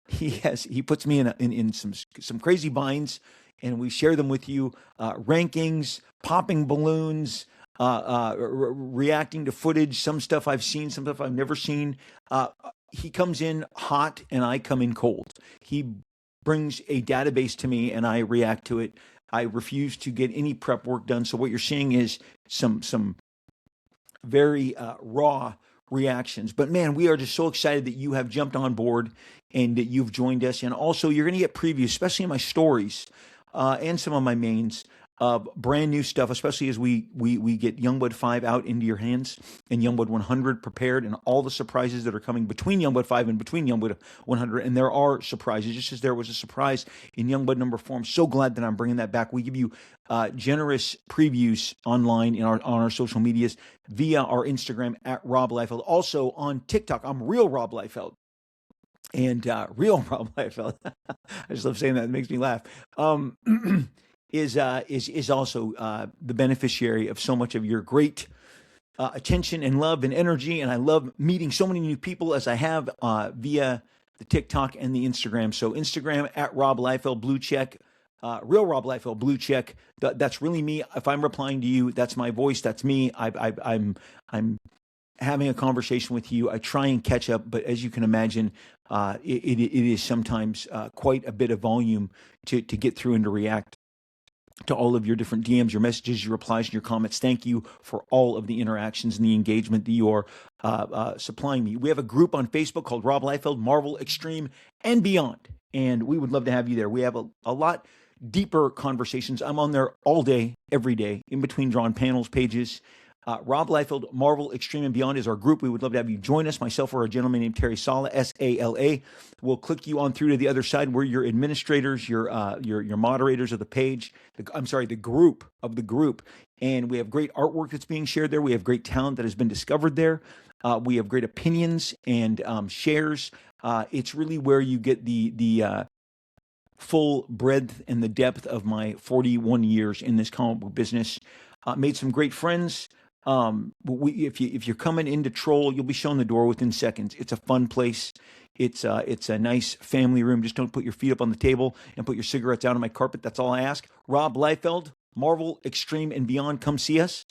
he puts me in some crazy binds, and we share them with you. Rankings, popping balloons, reacting to footage, some stuff I've seen, some stuff I've never seen. He comes in hot and I come in cold. He brings a database to me and I react to it. I refuse to get any prep work done. So what you're seeing is some very raw reactions. But man, we are just so excited that you have jumped on board and that you've joined us. And also you're going to get previews, especially in my stories and some of my mains, of brand new stuff, especially as we get Youngblood 5 out into your hands and Youngblood 100 prepared, and all the surprises that are coming between Youngblood 5 and between Youngblood 100. And there are surprises, just as there was a surprise in Youngblood number 4. I'm so glad that I'm bringing that back. We give you generous previews online on our social medias via our Instagram at Rob Liefeld. Also on TikTok, I'm Real Rob Liefeld. And Real Rob Liefeld, I just love saying that. It makes me laugh. Is also the beneficiary of so much of your great attention and love and energy. And I love meeting so many new people as I have via the TikTok and the Instagram. So Instagram at Rob Liefeld, blue check. Real Rob Liefeld, blue check. That's really me. If I'm replying to you, that's my voice. That's me. I'm having a conversation with you. I try and catch up, but as you can imagine, it is sometimes quite a bit of volume to get through and to react to all of your different DMs, your messages, your replies, and your comments. Thank you for all of the interactions and the engagement that you are supplying me. We have a group on Facebook called Rob Liefeld, Marvel Extreme and Beyond, and we would love to have you there. We have a lot deeper conversations. I'm on there all day, every day, in between drawing panels, pages, Rob Liefeld, Marvel Extreme and Beyond is our group. We would love to have you join us. Myself or a gentleman named Terry Sala, Sala. We'll click you on through to the other side. We're your administrators, your moderators of the page. The group of the group. And we have great artwork that's being shared there. We have great talent that has been discovered there. We have great opinions and shares. It's really where you get the full breadth and the depth of my 41 years in this comic book business. Made some great friends. If you're coming into Troll, you'll be shown the door within seconds. It's a fun place. It's a nice family room. Just don't put your feet up on the table and put your cigarettes out on my carpet. That's all I ask. Rob Liefeld, Marvel Extreme and Beyond. Come see us.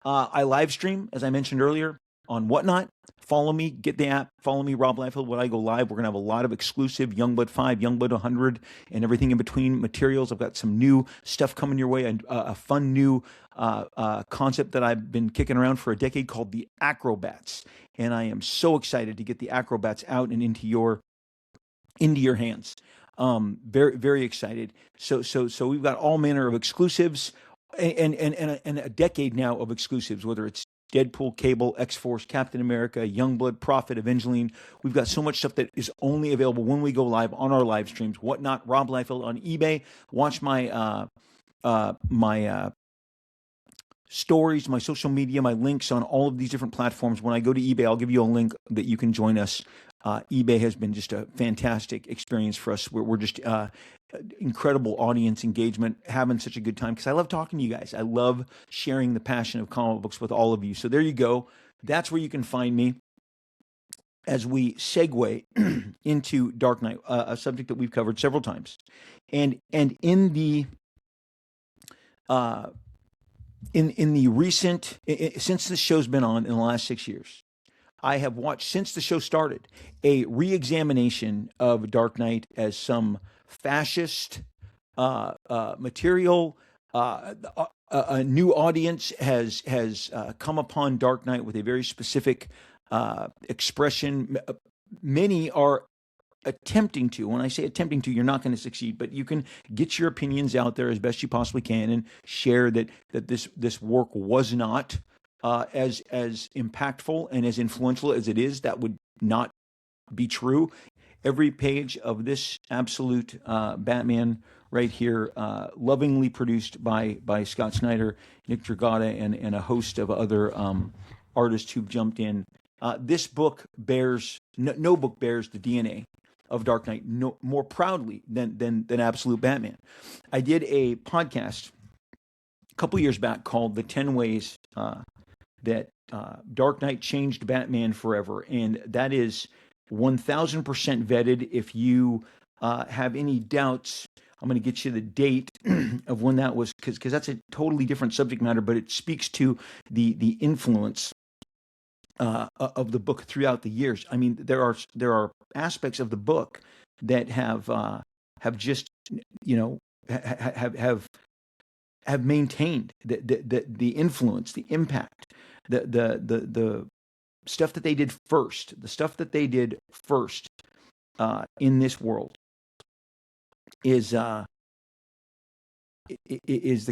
I live stream, as I mentioned earlier, on Whatnot. Follow me, get the app, follow me, Rob Liefeld. When I go live, we're going to have a lot of exclusive Youngblood 5, Youngblood 100, and everything in between materials. I've got some new stuff coming your way, and a fun new concept that I've been kicking around for a decade called the Acrobats. And I am so excited to get the Acrobats out and into your hands. Very, very excited. So we've got all manner of exclusives and a decade now of exclusives, whether it's Deadpool, Cable, X-Force, Captain America, Youngblood, Prophet, Evangeline. We've got so much stuff that is only available when we go live on our live streams. Whatnot, Rob Liefeld on eBay. Watch my stories, my social media, my links on all of these different platforms. When I go to eBay, I'll give you a link that you can join us. eBay has been just a fantastic experience for us. We're just incredible audience engagement, having such a good time because I love talking to you guys. I love sharing the passion of comic books with all of you. So there you go. That's where you can find me as we segue into Dark Knight, a subject that we've covered several times. And in the recent, since the show's been on in the last 6 years, I have watched, since the show started, a re-examination of Dark Knight as some fascist material. A new audience has come upon Dark Knight with a very specific expression. Many are attempting to. When I say attempting to, you're not going to succeed, but you can get your opinions out there as best you possibly can and share that this work was not as impactful and as influential as it is. That would not be true. Every page of this absolute Batman right here, lovingly produced by Scott Snyder, Nick Dragata, and a host of other artists who've jumped in. This book bears no book bears the DNA of Dark Knight more proudly than Absolute Batman. I did a podcast a couple years back called "The 10 Ways That Dark Knight Changed Batman Forever," and that is 1,000% vetted. If you have any doubts, I'm going to get you the date of when that was, because that's a totally different subject matter, but it speaks to the influence of the book throughout the years. I mean, there are aspects of the book that have just, have maintained the influence, the impact, the stuff that they did first, in this world is the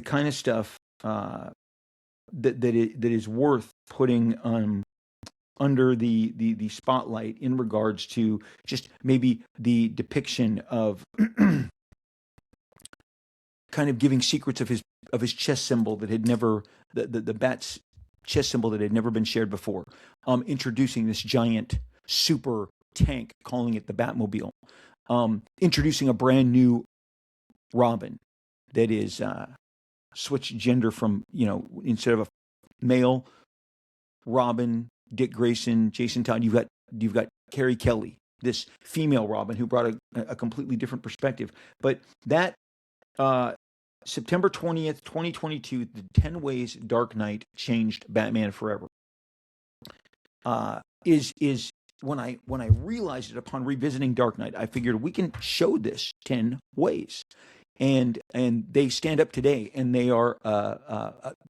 kind of stuff that is worth putting under the spotlight in regards to just maybe the depiction of kind of giving secrets of his chest symbol that had never, the bat's chest symbol that had never been shared before. Introducing this giant super tank, calling it the Batmobile. Introducing a brand new Robin that is switched gender from, instead of a male Robin, Dick Grayson, Jason Todd, you've got Carrie Kelly, this female Robin who brought a completely different perspective. But that September 20th, 2022, the 10 Ways Dark Knight Changed Batman Forever is when I realized it upon revisiting Dark Knight, I figured we can show this 10 ways. and they stand up today, and they are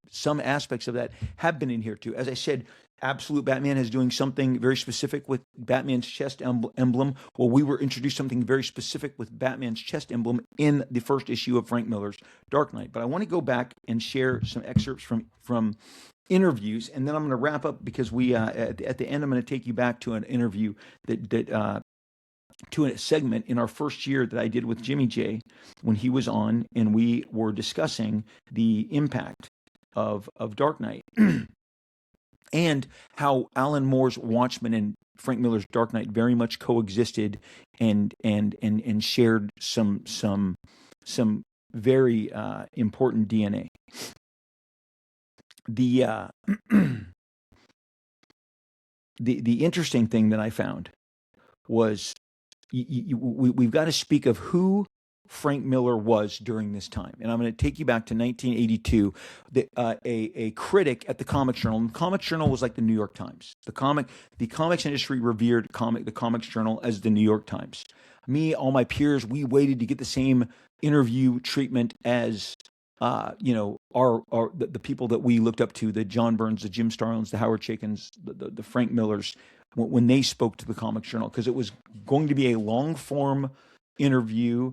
some aspects of that have been adhered to. As I said, Absolute Batman is doing something very specific with Batman's chest emblem. Well, we were introduced something very specific with Batman's chest emblem in the first issue of Frank Miller's Dark Knight. But I want to go back and share some excerpts from interviews, and then I'm going to wrap up, because we at the end I'm going to take you back to an interview to a segment in our first year that I did with Jimmy J when he was on, and we were discussing the impact of Dark Knight and how Alan Moore's Watchmen and Frank Miller's Dark Knight very much coexisted and shared some very important DNA. The the interesting thing that I found was we've got to speak of who Frank Miller was during this time. And I'm going to take you back to 1982. A critic at the Comics Journal. And the Comics Journal was like the New York Times. The comics industry revered the Comics Journal as the New York Times. Me, all my peers, we waited to get the same interview treatment as the people that we looked up to, the John Burns, the Jim Starlins, the Howard Chaykins, the Frank Millers, when they spoke to the Comics Journal, because it was going to be a long form interview,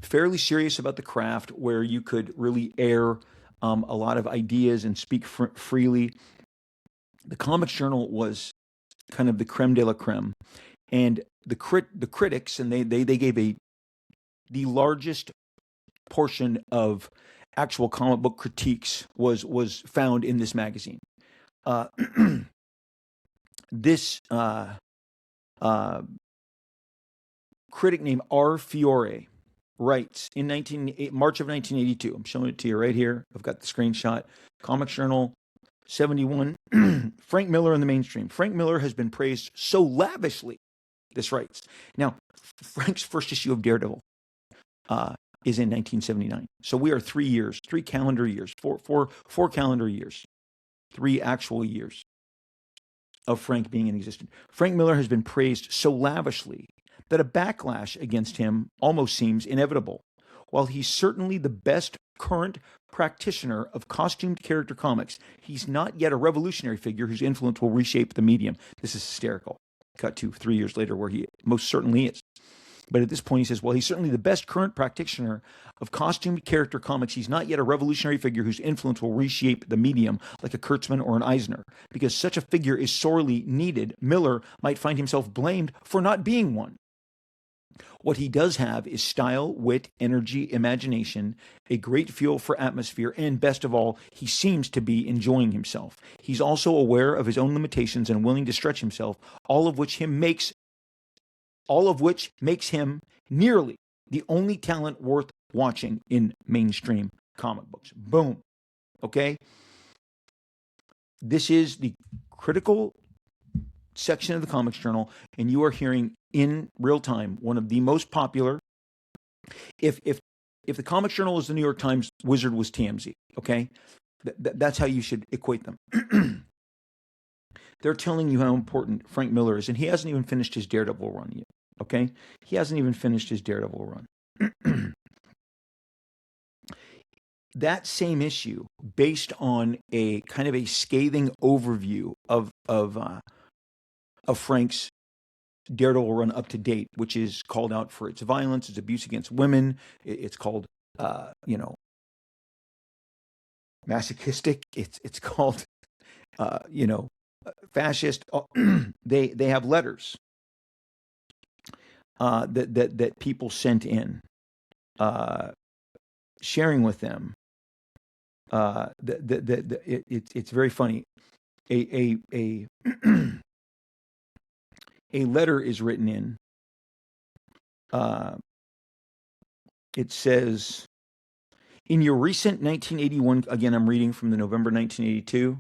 fairly serious about the craft, where you could really air a lot of ideas and speak freely. The Comics Journal was kind of the creme de la creme, and the critics, and they gave the largest portion of actual comic book critiques was found in this magazine. This critic named R. Fiore writes in March of 1982. I'm showing it to you right here. I've got the screenshot. Comics Journal 71. Frank Miller in the mainstream. Frank Miller has been praised so lavishly. This writes. Now, Frank's first issue of Daredevil is in 1979. So we are 3 calendar years, four calendar years, 3 actual years of Frank being in existence. Frank Miller has been praised so lavishly that a backlash against him almost seems inevitable. While he's certainly the best current practitioner of costumed character comics, he's not yet a revolutionary figure whose influence will reshape the medium. This is hysterical. Cut to 3 years later, where he most certainly is. But at this point, he says, well, he's certainly the best current practitioner of costumed character comics. He's not yet a revolutionary figure whose influence will reshape the medium like a Kurtzman or an Eisner. Because such a figure is sorely needed, Miller might find himself blamed for not being one. What he does have is style, wit, energy, imagination, a great feel for atmosphere, and best of all, he seems to be enjoying himself. He's also aware of his own limitations and willing to stretch himself, all of which makes him nearly the only talent worth watching in mainstream comic books. Boom. Okay? This is the critical section of the Comics Journal, and you are hearing in real time one of the most popular. If the Comics Journal is the New York Times, Wizard was TMZ. Okay? That's how you should equate them. They're telling you how important Frank Miller is, and he hasn't even finished his Daredevil run yet. Okay? He hasn't even finished his Daredevil run. That same issue, based on a kind of a scathing overview of Frank's Daredevil run up to date, which is called out for its violence, its abuse against women. It's called, masochistic. It's called, fascist. They have letters that people sent in, sharing with them. It's very funny. A letter is written in. It says, in your recent 1981, again, I'm reading from the November 1982,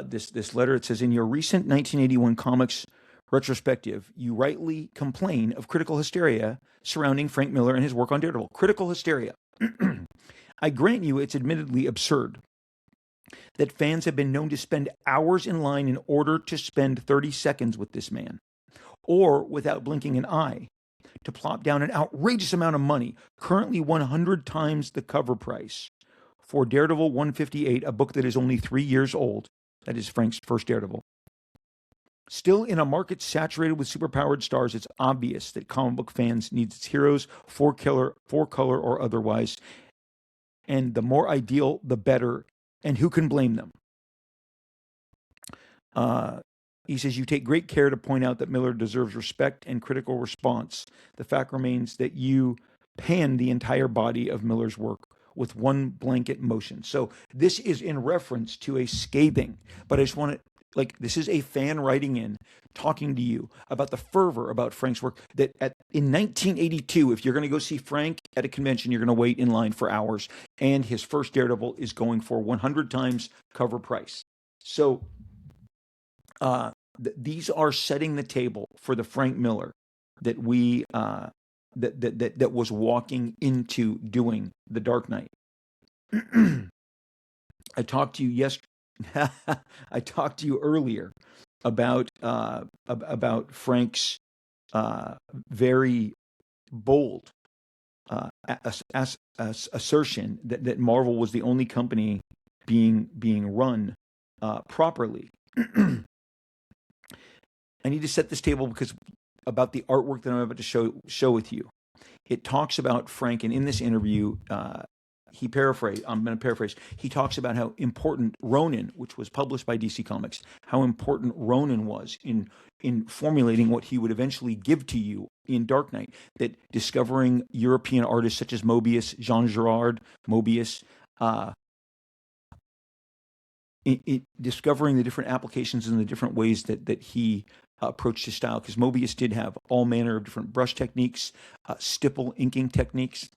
this letter, it says, in your recent 1981 comics retrospective, you rightly complain of critical hysteria surrounding Frank Miller and his work on Daredevil. Critical hysteria. I grant you it's admittedly absurd that fans have been known to spend hours in line in order to spend 30 seconds with this man, or without blinking an eye, to plop down an outrageous amount of money, currently 100 times the cover price, for Daredevil 158, a book that is only 3 years old. That is Frank's first Daredevil. Still, in a market saturated with superpowered stars, it's obvious that comic book fans need its heroes, for color or otherwise, and the more ideal, the better, and who can blame them? He says, you take great care to point out that Miller deserves respect and critical response. The fact remains that you pan the entire body of Miller's work with one blanket motion. So this is in reference to a scathing, but I just want to, this is a fan writing in, talking to you about the fervor about Frank's work, that in 1982, if you're going to go see Frank at a convention, you're going to wait in line for hours, and his first Daredevil is going for 100 times cover price. So these are setting the table for the Frank Miller that we that was walking into doing The Dark Knight. I talked to you I talked to you earlier about Frank's very bold assertion that Marvel was the only company being run properly. I need to set this table because about the artwork that I'm about to show with you. It talks about Frank, and in this interview, I'm going to paraphrase. He talks about how important Ronin, which was published by DC Comics, how important Ronin was in formulating what he would eventually give to you in Dark Knight. That discovering European artists such as Mobius, Jean Girard, Mobius, discovering the different applications and the different ways that he approached his style, because Mobius did have all manner of different brush techniques, stipple inking techniques.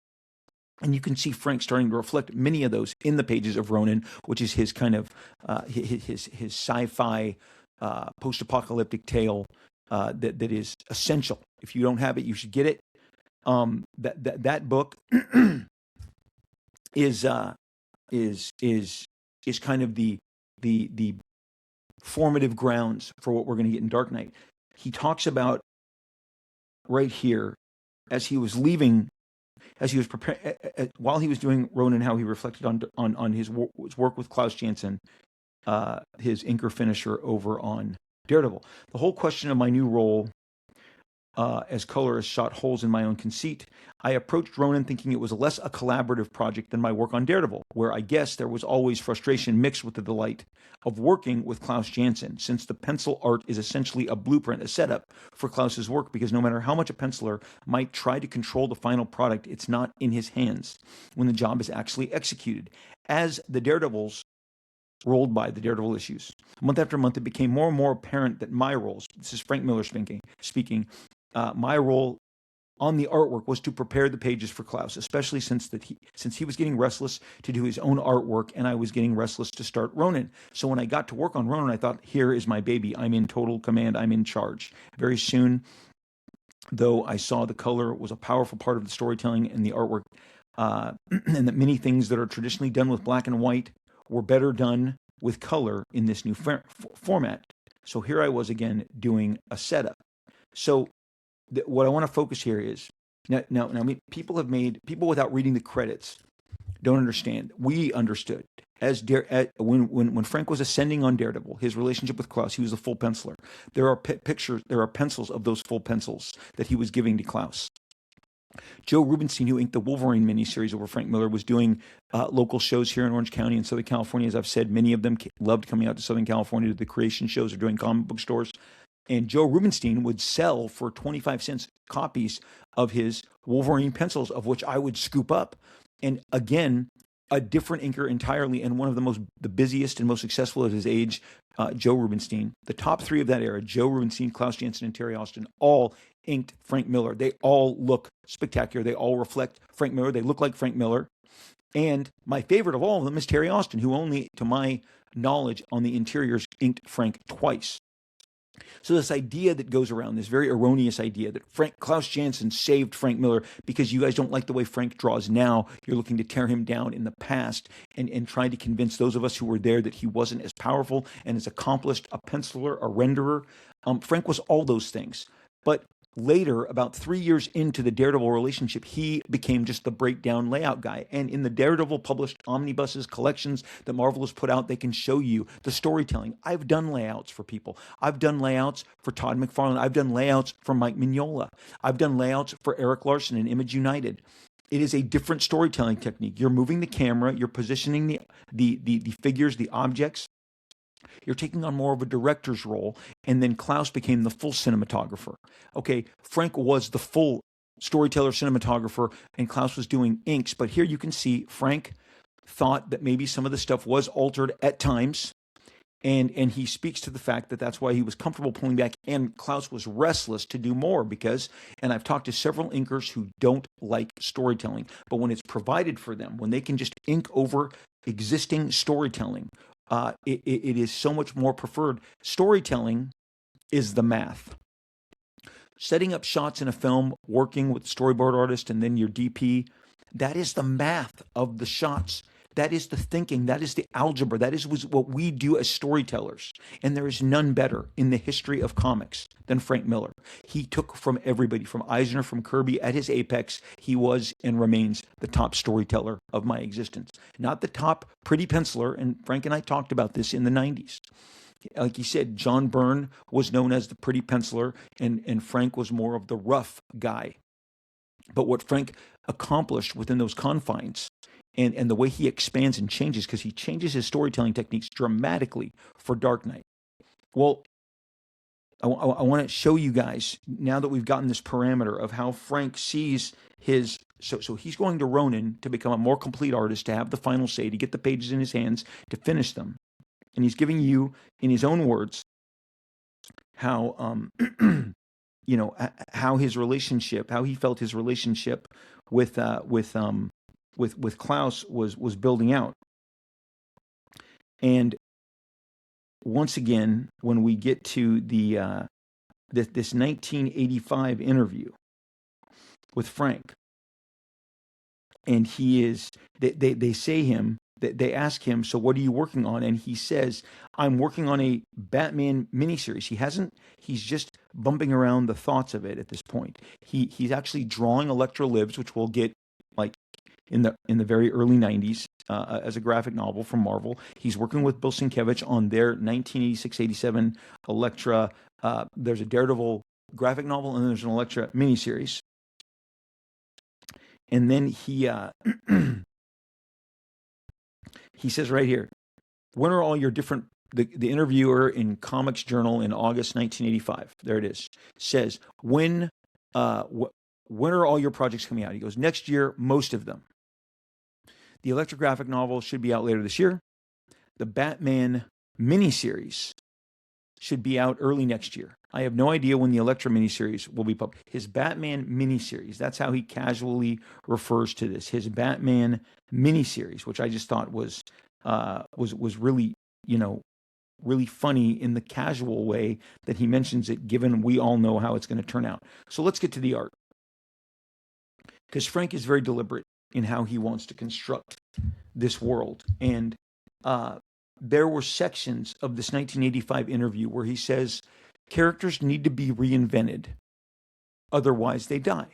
And you can see Frank starting to reflect many of those in the pages of Ronin, which is his kind of his sci-fi post-apocalyptic tale that is essential. If you don't have it, you should get it. That book is kind of the formative grounds for what we're going to get in Dark Knight. He talks about right here, as he was leaving, as he was preparing, while he was doing Ronin, how he reflected on his work with Klaus Janson, his inker finisher over on Daredevil. The whole question of my new role as colorist shot holes in my own conceit. I approached Ronin thinking it was less a collaborative project than my work on Daredevil, where I guess there was always frustration mixed with the delight of working with Klaus Janson, since the pencil art is essentially a blueprint, a setup for Klaus's work, because no matter how much a penciler might try to control the final product, it's not in his hands when the job is actually executed. As the Daredevils rolled by, the Daredevil issues, month after month, it became more and more apparent that my roles, this is Frank Miller speaking, my role on the artwork was to prepare the pages for Klaus, especially since he was getting restless to do his own artwork, and I was getting restless to start Ronin. So when I got to work on Ronin, I thought, here is my baby. I'm in total command. I'm in charge. Very soon, though, I saw the color was a powerful part of the storytelling and the artwork, and that many things that are traditionally done with black and white were better done with color in this new format. So here I was again doing a setup. So what I want to focus here is now people without reading the credits don't understand. We understood when Frank was ascending on Daredevil, his relationship with Klaus, he was a full penciler. There are pencils of those full pencils that he was giving to Klaus. Joe Rubinstein, who inked the Wolverine miniseries over Frank Miller, was doing local shows here in Orange County and Southern California. As I've said, many of them loved coming out to Southern California to the creation shows or doing comic book stores. And Joe Rubinstein would sell for 25 cents copies of his Wolverine pencils, of which I would scoop up. And again, a different inker entirely, and one of the busiest and most successful of his age, Joe Rubinstein. The top three of that era, Joe Rubinstein, Klaus Janson, and Terry Austin, all inked Frank Miller. They all look spectacular. They all reflect Frank Miller. They look like Frank Miller. And my favorite of all of them is Terry Austin, who only, to my knowledge, on the interiors inked Frank twice. So this idea that goes around, this very erroneous idea that Klaus Janson saved Frank Miller because you guys don't like the way Frank draws now, you're looking to tear him down in the past, and trying to convince those of us who were there that he wasn't as powerful and as accomplished a penciler, a renderer. Frank was all those things. But Later, about 3 years into the Daredevil relationship, he became just the breakdown layout guy. And in the Daredevil published omnibuses, collections that Marvel has put out, they can show you the storytelling. I've done layouts for people. I've done layouts for Todd McFarlane. I've done layouts for Mike Mignola. I've done layouts for Eric Larson and Image United. It is a different storytelling technique. You're moving the camera, you're positioning the figures, the objects. You're taking on more of a director's role, and then Klaus became the full cinematographer. Okay, Frank was the full storyteller, cinematographer, and Klaus was doing inks. But here you can see Frank thought that maybe some of the stuff was altered at times, and he speaks to the fact that that's why he was comfortable pulling back, and Klaus was restless to do more because, and I've talked to several inkers who don't like storytelling, but when it's provided for them, when they can just ink over existing storytelling, it is so much more preferred. Storytelling is the math. Setting up shots in a film, working with storyboard artist and then your DP, that is the math of the shots. That is the thinking. That is the algebra. That is what we do as storytellers. And there is none better in the history of comics than Frank Miller. He took from everybody, from Eisner, from Kirby. At his apex, he was and remains the top storyteller of my existence. Not the top pretty penciler, and Frank and I talked about this in the 90s. Like he said, John Byrne was known as the pretty penciler, and Frank was more of the rough guy. But what Frank accomplished within those confines, and the way he expands and changes, because he changes his storytelling techniques dramatically for Dark Knight. Well, I want to show you guys, now that we've gotten this parameter of how Frank sees his, so he's going to Ronin to become a more complete artist, to have the final say, to get the pages in his hands, to finish them. And he's giving you, in his own words, how, how his relationship, how he felt his relationship with Klaus was building out. And once again, when we get to this 1985 interview with Frank, and they say him, they ask him, so what are you working on? And he says, I'm working on a Batman miniseries. He's just bumping around the thoughts of it at this point. He's actually drawing Elektra Lives, which we'll get like in the very early 90s as a graphic novel from Marvel. He's working with Bill Sienkiewicz on their 1986-87 Elektra. There's a Daredevil graphic novel, and then there's an Elektra miniseries. And then he he says right here, when are all your different, the interviewer in Comics Journal in August 1985, there it is, says, when are all your projects coming out? He goes, next year, most of them. The Elektra graphic novel should be out later this year. The Batman miniseries should be out early next year. I have no idea when the Elektra miniseries will be published. His Batman miniseries, that's how he casually refers to this. His Batman miniseries, which I just thought was really, really funny in the casual way that he mentions it, given we all know how it's going to turn out. So let's get to the art. Because Frank is very deliberate in how he wants to construct this world. And there were sections of this 1985 interview where he says, characters need to be reinvented, otherwise they die.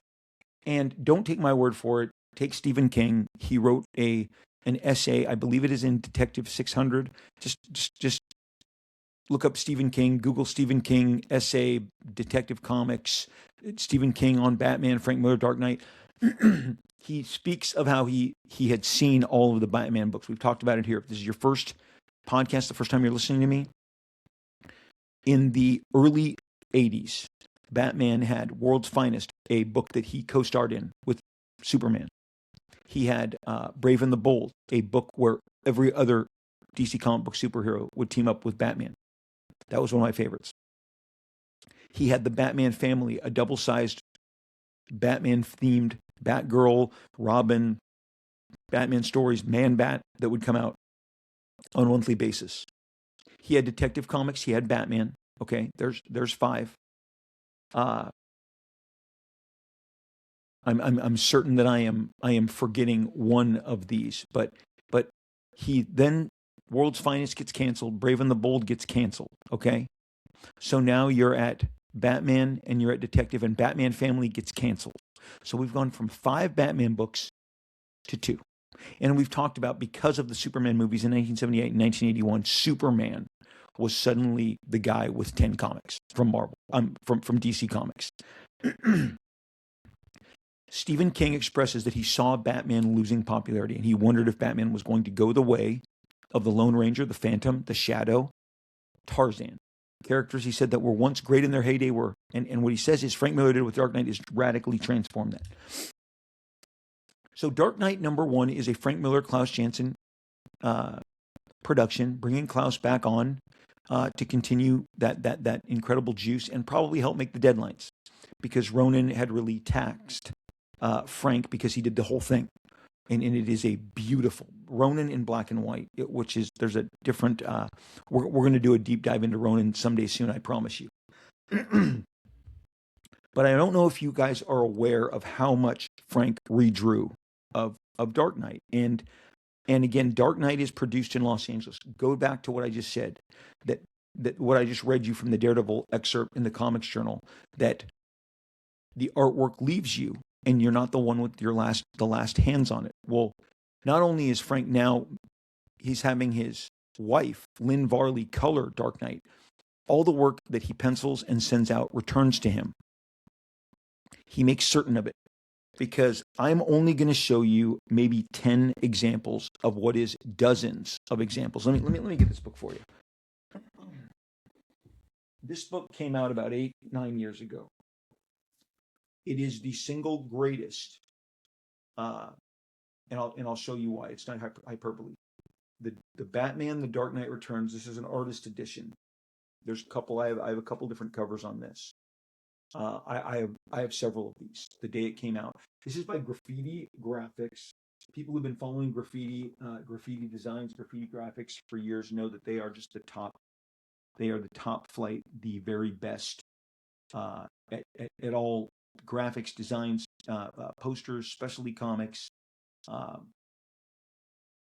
And don't take my word for it. Take Stephen King. He wrote an essay, I believe it is in Detective 600. Just look up Stephen King, Google Stephen King essay, Detective Comics, Stephen King on Batman, Frank Miller, Dark Knight. He speaks of how he had seen all of the Batman books. We've talked about it here. If this is your first podcast, the first time you're listening to me, in the early 80s, Batman had World's Finest, a book that he co-starred in with Superman. He had Brave and the Bold, a book where every other DC comic book superhero would team up with Batman. That was one of my favorites. He had the Batman Family, a double-sized Batman-themed Batgirl, Robin, Batman stories, Man-Bat that would come out on a monthly basis. He had Detective Comics. He had Batman. Okay, there's 5. I'm certain that I am forgetting one of these, but he then World's Finest gets canceled. Brave and the Bold gets canceled. Okay, so now you're at Batman and you're at Detective, and Batman Family gets canceled. So we've gone from 5 Batman books to 2. And we've talked about, because of the Superman movies in 1978 and 1981, Superman was suddenly the guy with 10 comics from Marvel, from DC Comics. Stephen King expresses that he saw Batman losing popularity, and he wondered if Batman was going to go the way of the Lone Ranger, the Phantom, the Shadow, Tarzan. Characters, he said, that were once great in their heyday were, and what he says is Frank Miller did with Dark Knight is radically transform that. So Dark Knight #1 is a Frank Miller, Klaus Janson production, bringing Klaus back on to continue that incredible juice and probably help make the deadlines, because Ronan had really taxed Frank because he did the whole thing. And it is a beautiful Ronan in black and white, which is, there's a different, we're going to do a deep dive into Ronan someday soon, I promise you. But I don't know if you guys are aware of how much Frank redrew of Dark Knight. And again, Dark Knight is produced in Los Angeles. Go back to what I just said, that what I just read you from the Daredevil excerpt in the Comics Journal, that the artwork leaves you and you're not the one with the last hands on it. Well, not only is Frank now, he's having his wife, Lynn Varley, color Dark Knight. All the work that he pencils and sends out returns to him. He makes certain of it, because I'm only going to show you maybe 10 examples of what is dozens of examples. Let me get this book for you. This book came out about 8-9 years ago. It is the single greatest, and I'll show you why. It's not hyperbole. The Batman, The Dark Knight Returns. This is an artist edition. There's a couple. I have a couple different covers on this. I have several of these. The day it came out. This is by Graffiti Graphics. People who've been following graffiti designs, graffiti graphics for years know that they are just the top. They are the top flight, the very best at all graphics, designs, posters, specialty comics,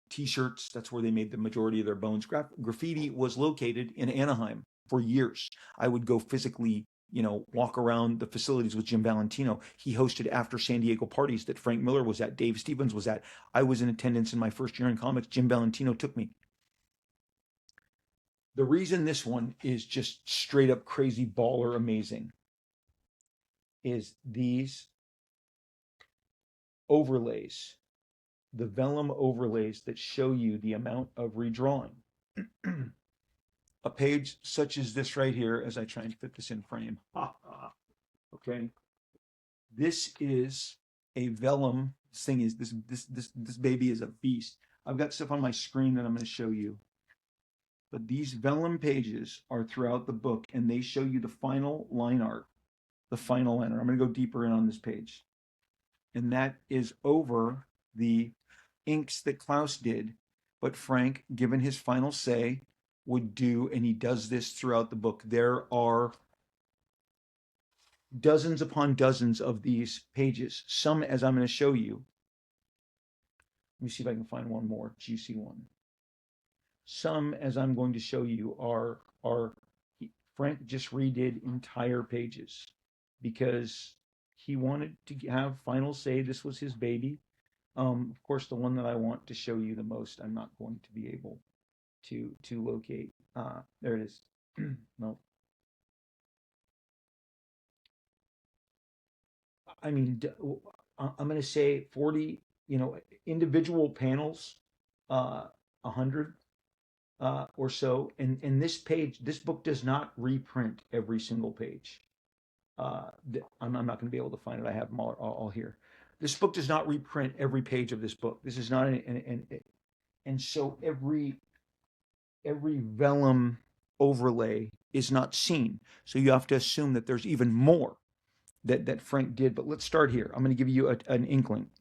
T-shirts. That's where they made the majority of their bones. Graffiti was located in Anaheim for years. I would go physically, walk around the facilities with Jim Valentino. He hosted after San Diego parties that Frank Miller was at, Dave Stevens was at. I was in attendance in my first year in comics. Jim Valentino took me. The reason this one is just straight up crazy baller amazing is these overlays, the vellum overlays that show you the amount of redrawing. A page such as this right here, as I try and fit this in frame. Okay. This is a vellum. This thing is, this baby is a beast. I've got stuff on my screen that I'm going to show you. But these vellum pages are throughout the book, and they show you the final line art, the final line art. I'm going to go deeper in on this page. And that is over the inks that Klaus did, but Frank, given his final say, would do, and he does this throughout the book. There are dozens upon dozens of these pages. Some, as I'm going to show you. Let me see if I can find one more juicy one. Some, as I'm going to show you, are Frank just redid entire pages because he wanted to have final say. This was his baby. Of course, the one that I want to show you the most, I'm not going to be able to locate. There it is. No. I mean, I'm going to say 40, individual panels, 100 or so. And this book does not reprint every single page. I'm not going to be able to find it. I have them all here. This book does not reprint every page of this book. This is not and so every vellum overlay is not seen. So you have to assume that there's even more that Frank did. But let's start here. I'm going to give you an inkling.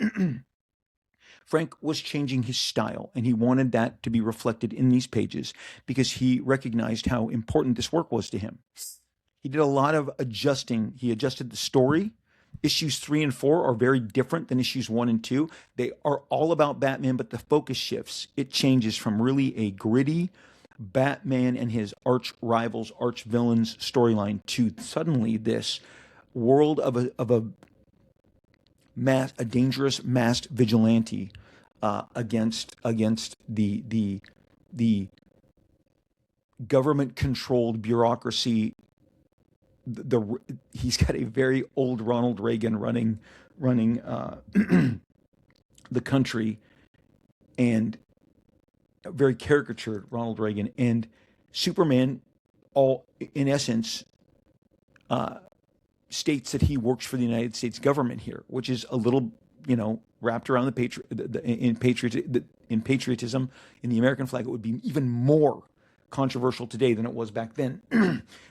Frank was changing his style, and he wanted that to be reflected in these pages because he recognized how important this work was to him. He did a lot of adjusting. He adjusted the story. Issues 3 and 4 are very different than issues 1 and 2. They are all about Batman, but the focus shifts. It changes from really a gritty Batman and his arch rivals, arch villains storyline to suddenly this world a dangerous masked vigilante against the government controlled bureaucracy. He's got a very old Ronald Reagan running the country, and a very caricatured Ronald Reagan, and Superman, all in essence, uh, states that he works for the United States government here, which is a little, wrapped around in patriotism in the American flag. It would be even more controversial today than it was back then.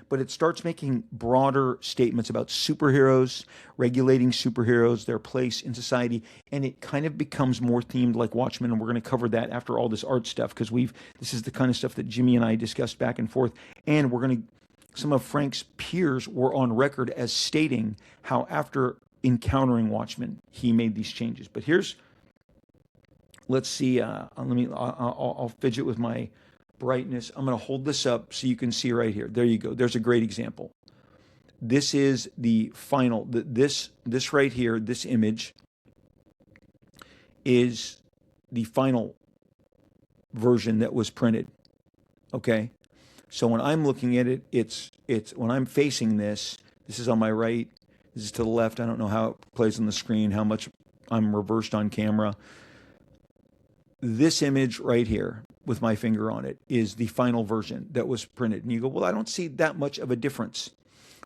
But it starts making broader statements about superheroes, regulating superheroes, their place in society, and it kind of becomes more themed like Watchmen. And we're going to cover that after all this art stuff, because this is the kind of stuff that Jimmy and I discussed back and forth. And some of Frank's peers were on record as stating how after encountering Watchmen, he made these changes. But let's see, I'll fidget with my brightness. I'm going to hold this up so you can see right here. There you go. There's a great example. This is the final, this right here, this image is the final version that was printed. Okay. So when I'm looking at it, it's when I'm facing this is on my right, this is to the left. I don't know how it plays on the screen, how much I'm reversed on camera. This image right here with my finger on it is the final version that was printed. And you go, well, I don't see that much of a difference.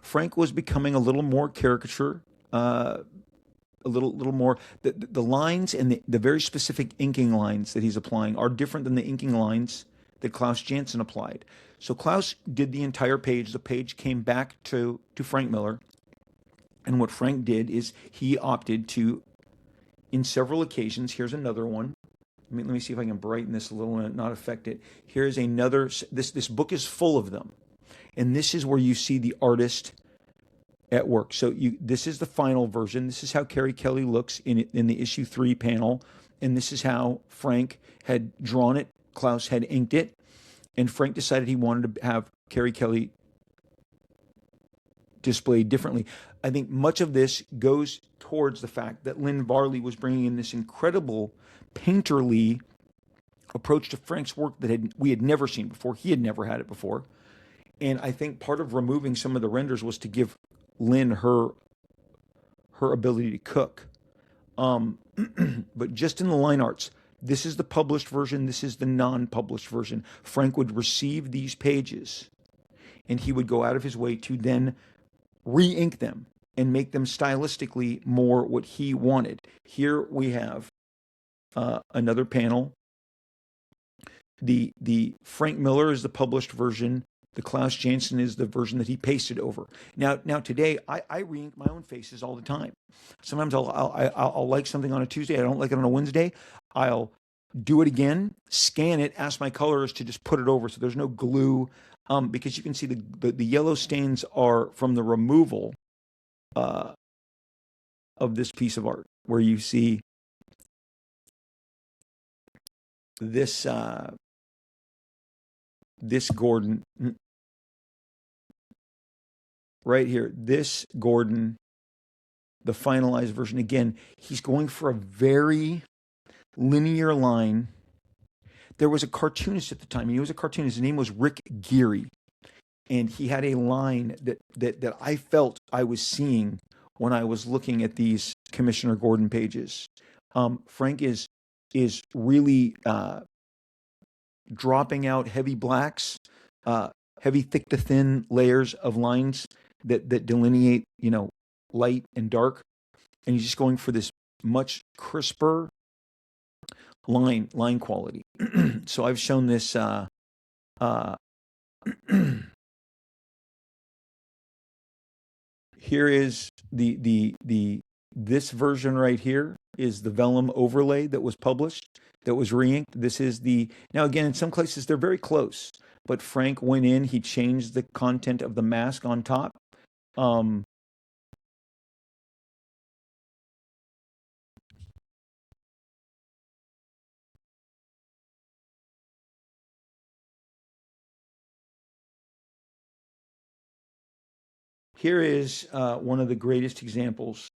Frank was becoming a little more caricature, a little more. The lines and the very specific inking lines that he's applying are different than the inking lines that Klaus Janson applied. So Klaus did the entire page. The page came back to Frank Miller. And what Frank did is he opted to, in several occasions, here's another one. Let me see if I can brighten this a little and not affect it. Here's another. This book is full of them. And this is where you see the artist at work. So this is the final version. This is how Carrie Kelly looks in the issue 3 panel. And this is how Frank had drawn it. Klaus had inked it. And Frank decided he wanted to have Carrie Kelly displayed differently. I think much of this goes towards the fact that Lynn Varley was bringing in this incredible painterly approach to Frank's work that we had never seen before. He had never had it before. And I think part of removing some of the renders was to give Lynn her ability to cook. But just in the line arts, this is the published version, this is the non-published version. Frank would receive these pages and he would go out of his way to then re-ink them and make them stylistically more what he wanted. Here we have another panel. The Frank Miller is the published version. The Klaus Janson is the version that he pasted over. Now today, I re-ink my own faces all the time. Sometimes I'll like something on a Tuesday. I don't like it on a Wednesday. I'll do it again, scan it, ask my colorist to just put it over so there's no glue, because you can see the yellow stains are from the removal of this piece of art, where you see this Gordon right here. This Gordon, the finalized version. Again, he's going for a very linear line. There was a cartoonist at the time. He was a cartoonist. His name was Rick Geary. And he had a line that I felt I was seeing when I was looking at these Commissioner Gordon pages. Frank is really dropping out heavy blacks, heavy thick to thin layers of lines that delineate, light and dark. And he's just going for this much crisper line quality. So I've shown this here is this version right here is the vellum overlay that was published, that was re-inked. This is now again, in some places they're very close, but Frank went in, he changed the content of the mask on top. Here is one of the greatest examples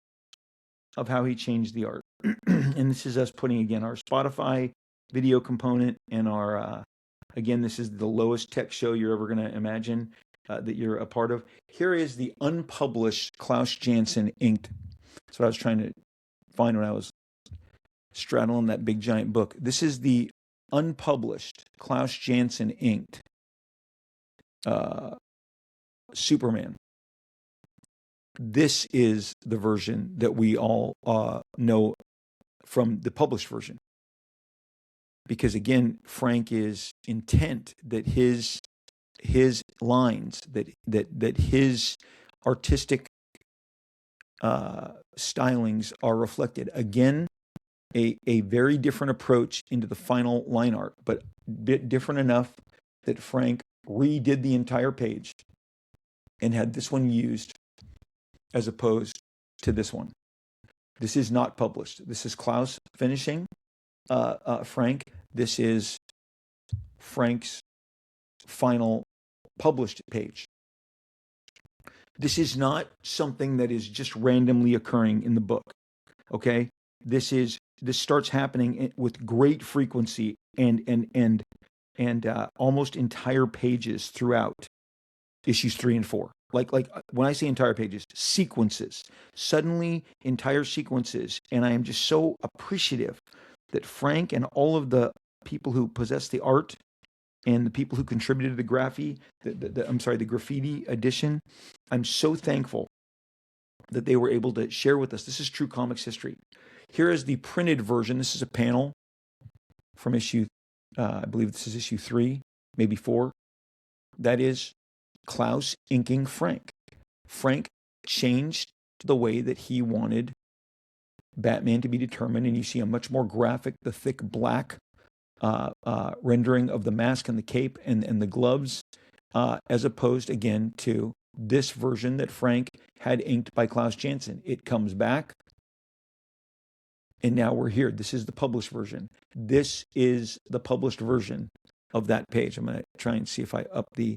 of how he changed the art. And this is us putting, again, our Spotify video component and our, again, this is the lowest tech show you're ever going to imagine that you're a part of. Here is the unpublished Klaus Janson inked. That's what I was trying to find when I was straddling that big giant book. This is the unpublished Klaus Janson inked Superman. This is the version that we all know from the published version. Because again, Frank is intent that his lines, that his artistic stylings are reflected. Again, a very different approach into the final line art, but different enough that Frank redid the entire page and had this one used as opposed to this one. This is not published. This is Klaus finishing Frank. This is Frank's final published page. This is not something that is just randomly occurring in the book. Okay? This starts happening with great frequency and almost entire pages throughout issues 3 and 4. Like when I say entire pages, sequences, suddenly entire sequences. And I am just so appreciative that Frank and all of the people who possess the art and the people who contributed to the graffiti edition, I'm so thankful that they were able to share with us. This is true comics history. Here is the printed version. This is a panel from issue, I believe this is issue 3, maybe 4. That is Klaus inking Frank. Frank changed the way that he wanted Batman to be determined, and you see a much more graphic, the thick black rendering of the mask and the cape and the gloves, as opposed, again, to this version that Frank had inked by Klaus Janson. It comes back, and now we're here. This is the published version. This is the published version of that page. I'm going to try and see if I up the...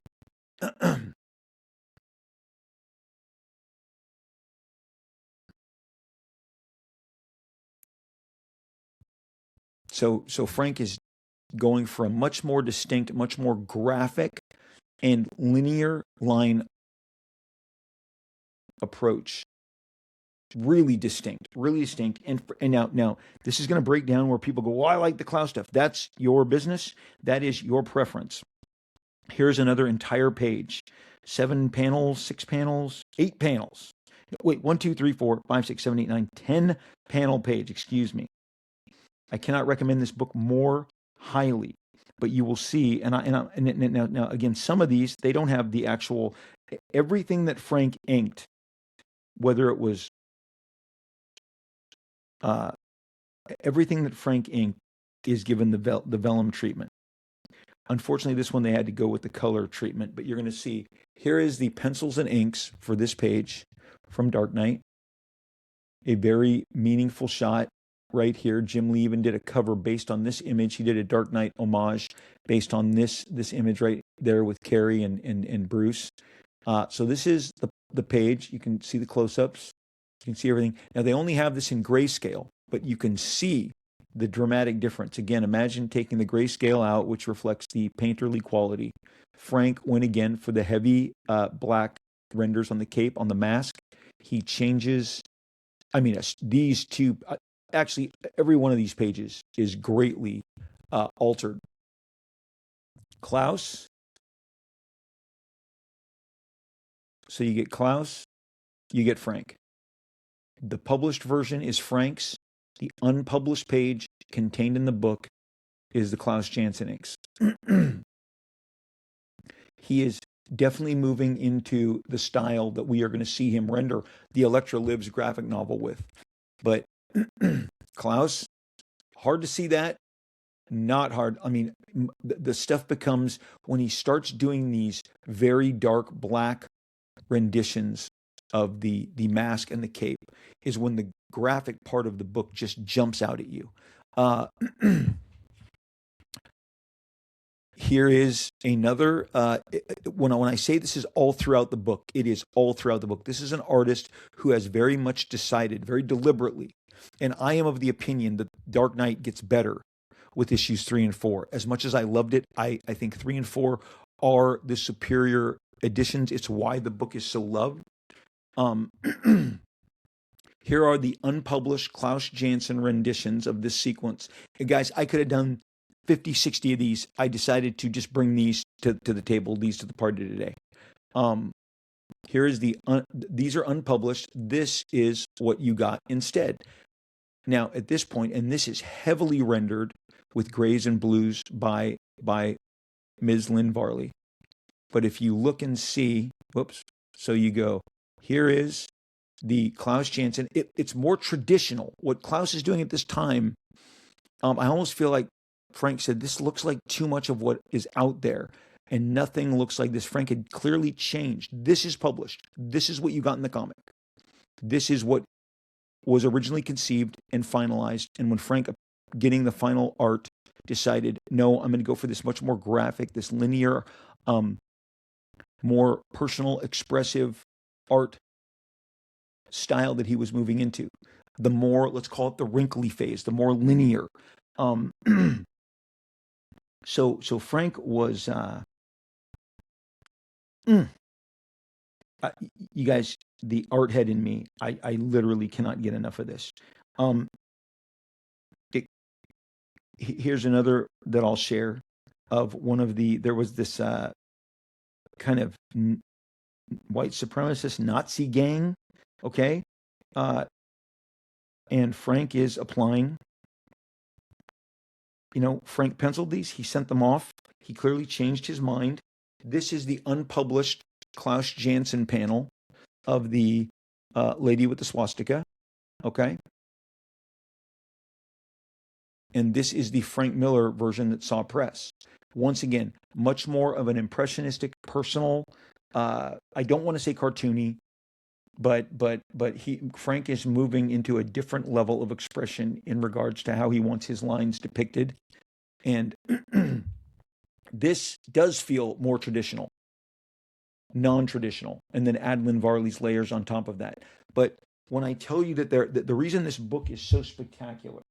So Frank is going for a much more distinct, much more graphic and linear line approach. Really distinct. And now this is going to break down where people go, well, I like the Klaus stuff. That's your business. That is your preference. Here's another entire page. 7 panels, 6 panels, 8 panels. Wait, 1, 2, 3, 4, 5, 6, 7, 8, 9, 10 panel page. Excuse me. I cannot recommend this book more highly, but you will see. And now again, some of these, they don't have the actual, everything that Frank inked, whether it was everything that Frank inked is given the vellum treatment. Unfortunately, this one they had to go with the color treatment, but you're going to see here is the pencils and inks for this page from Dark Knight. A very meaningful shot right here. Jim Lee even did a cover based on this image. He did a Dark Knight homage based on this image right there with Carrie and Bruce. So this is the page. You can see the close-ups. You can see everything. Now, they only have this in grayscale, but you can see the dramatic difference. Again, imagine taking the grayscale out, which reflects the painterly quality. Frank went again for the heavy black renders on the cape, on the mask. He changes, these two, actually, every one of these pages is greatly altered. Klaus. So you get Klaus, you get Frank. The published version is Frank's. The unpublished page contained in the book is the Klaus Janson inks. He is definitely moving into the style that we are going to see him render the Electra Lives graphic novel with. But Klaus, hard to see that. Not hard. The stuff becomes, when he starts doing these very dark black renditions of the mask and the cape, is when the graphic part of the book just jumps out at you. Here is another. When I say this is all throughout the book, it is all throughout the book. This is an artist who has very much decided, very deliberately, and I am of the opinion that Dark Knight gets better with issues 3 and 4. As much as I loved it, I think 3 and 4 are the superior editions. It's why the book is so loved. Um, Here are the unpublished Klaus Janson renditions of this sequence. And guys, I could have done 50, 60 of these. I decided to just bring these to the table, these to the party today. Here is these are unpublished. This is what you got instead. Now, at this point, and this is heavily rendered with grays and blues by Ms. Lynn Varley. But if you look and see, whoops, so you go, here is the Klaus Janson. It's more traditional. What Klaus is doing at this time, I almost feel like Frank said, this looks like too much of what is out there, and nothing looks like this. Frank had clearly changed. This is published. This is what you got in the comic. This is what was originally conceived and finalized. And when Frank, getting the final art, decided, no, I'm going to go for this much more graphic, this linear, more personal, expressive art style that he was moving into. The more, let's call it the wrinkly phase, the more linear. So Frank was, you guys, the art head in me, I literally cannot get enough of this. Here's another that I'll share of there was this kind of white supremacist Nazi gang, okay? And Frank is applying. Frank penciled these. He sent them off. He clearly changed his mind. This is the unpublished Klaus Janson panel of the lady with the swastika, okay? And this is the Frank Miller version that saw press. Once again, much more of an impressionistic, personal, I don't want to say cartoony, but Frank is moving into a different level of expression in regards to how he wants his lines depicted. And this does feel more traditional, non-traditional, and then add Lynn Varley's layers on top of that. But when I tell you that the reason this book is so spectacular,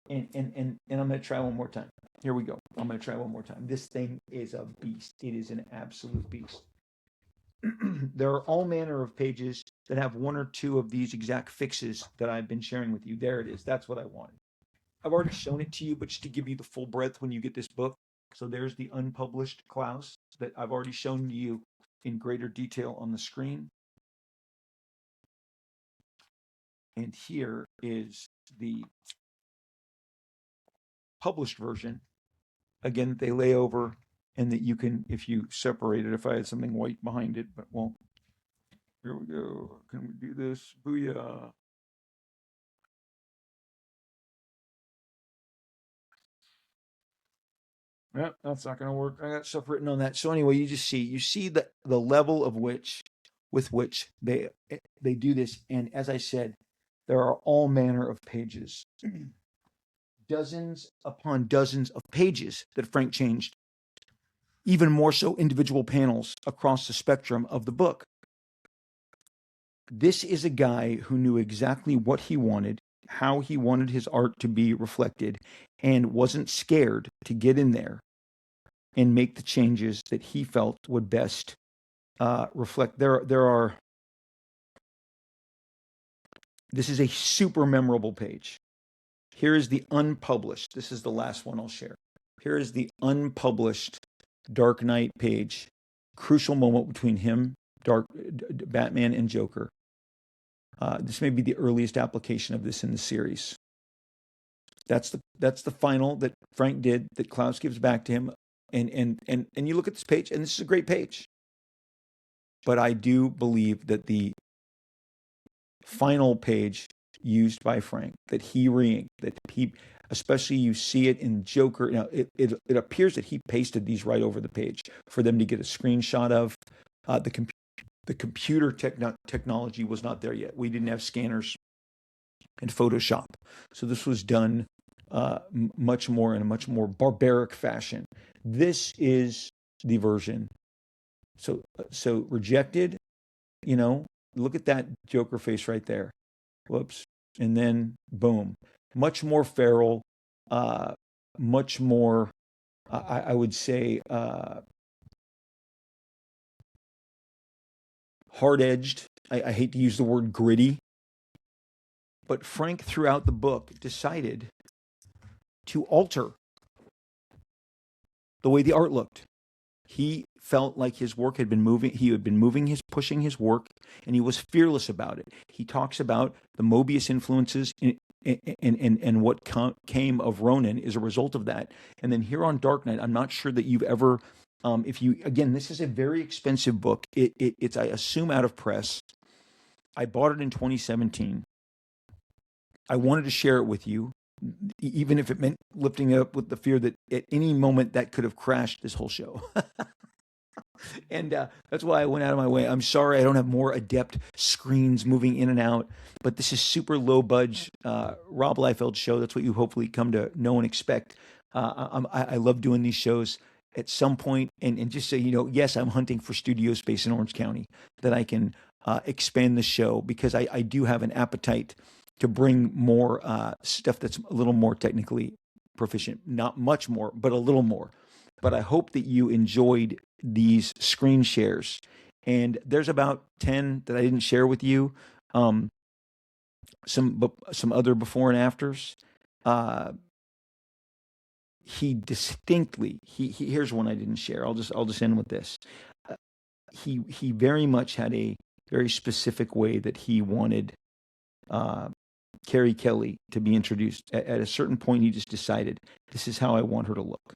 and I'm going to try one more time. Here we go. I'm going to try one more time. This thing is a beast. It is an absolute beast. There are all manner of pages that have one or two of these exact fixes that I've been sharing with you. There it is. That's what I wanted. I've already shown it to you, but just to give you the full breadth when you get this book. So there's the unpublished Klaus that I've already shown you in greater detail on the screen. And here is the published version. Again, they lay over, and that you can, if you separate it, if I had something white behind it, but well, here we go. Can we do this? Booyah. Yeah, that's not going to work. I got stuff written on that. So anyway, you see the level of with which they do this. And as I said, there are all manner of pages, dozens upon dozens of pages that Frank changed, even more so individual panels across the spectrum of the book. This is a guy who knew exactly what he wanted, how he wanted his art to be reflected, and wasn't scared to get in there and make the changes that he felt would best reflect. This is a super memorable page. Here is the unpublished. This is the last one I'll share. Here is the unpublished Dark Knight page. Crucial moment between him, Batman, and Joker. This may be the earliest application of this in the series. That's the final that Frank did, that Klaus gives back to him. And you look at this page, and this is a great page. But I do believe that the final page used by Frank, that he re-inked, that he, especially you see it in Joker, it appears that he pasted these right over the page for them to get a screenshot of. The computer technology was not there yet. We didn't have scanners and Photoshop. So this was done much more in a much more barbaric fashion. This is the version. So rejected. You know, look at that Joker face right there. Whoops. And then boom, much more feral, uh, much more, I would say, hard edged. I hate to use the word gritty, but Frank, throughout the book, decided to alter the way the art looked. He felt like his work had been moving. He had been pushing his work, and he was fearless about it. He talks about the Mobius influences and what came of Ronin as a result of that. And then here on Dark Knight, I'm not sure that you've ever, if you, again, this is a very expensive book. It's, I assume, out of press. I bought it in 2017. I wanted to share it with you, even if it meant lifting it up with the fear that at any moment that could have crashed this whole show. And that's why I went out of my way. I'm sorry I don't have more adept screens moving in and out, but this is super low budge Rob Liefeld show. That's what you hopefully come to know and expect. I love doing these shows at some point, and just so you know, yes, I'm hunting for studio space in Orange County that I can expand the show, because I do have an appetite to bring more stuff that's a little more technically proficient. Not much more, but a little more. But I hope that you enjoyed these screen shares. And there's about 10 that I didn't share with you. Some other before and afters. He distinctly, here's one I didn't share. I'll just end with this. He very much had a very specific way that he wanted Carrie Kelly to be introduced. At a certain point, he just decided, this is how I want her to look.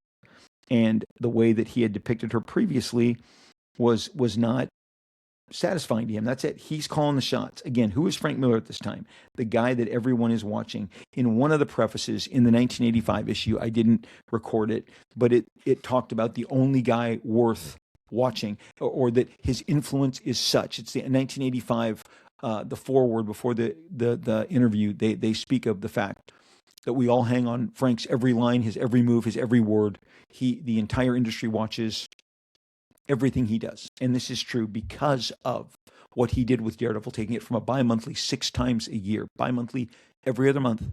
And the way that he had depicted her previously was not satisfying to him. That's it. He's calling the shots. Again, who is Frank Miller at this time? The guy that everyone is watching. In one of the prefaces in the 1985 issue, I didn't record it, but it talked about the only guy worth watching, or that his influence is such. It's the 1985, the foreword before the interview. They speak of the fact that we all hang on Frank's every line, his every move, his every word. The entire industry watches everything he does. And this is true because of what he did with Daredevil, taking it from a bi-monthly 6 times a year, bi-monthly every other month,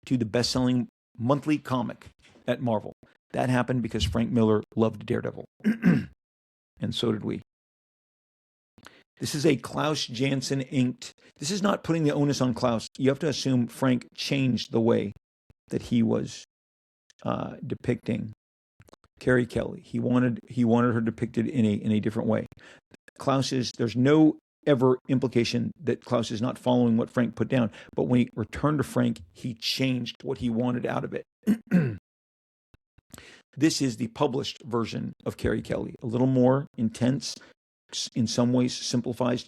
to the best-selling monthly comic at Marvel. That happened because Frank Miller loved Daredevil. And so did we. This is a Klaus Janson inked. This is not putting the onus on Klaus. You have to assume Frank changed the way that he was depicting Carrie Kelly. He wanted her depicted in a different way. There's no ever implication that Klaus is not following what Frank put down, but when he returned to Frank, he changed what he wanted out of it. This is the published version of Carrie Kelly, a little more intense, in some ways simplified,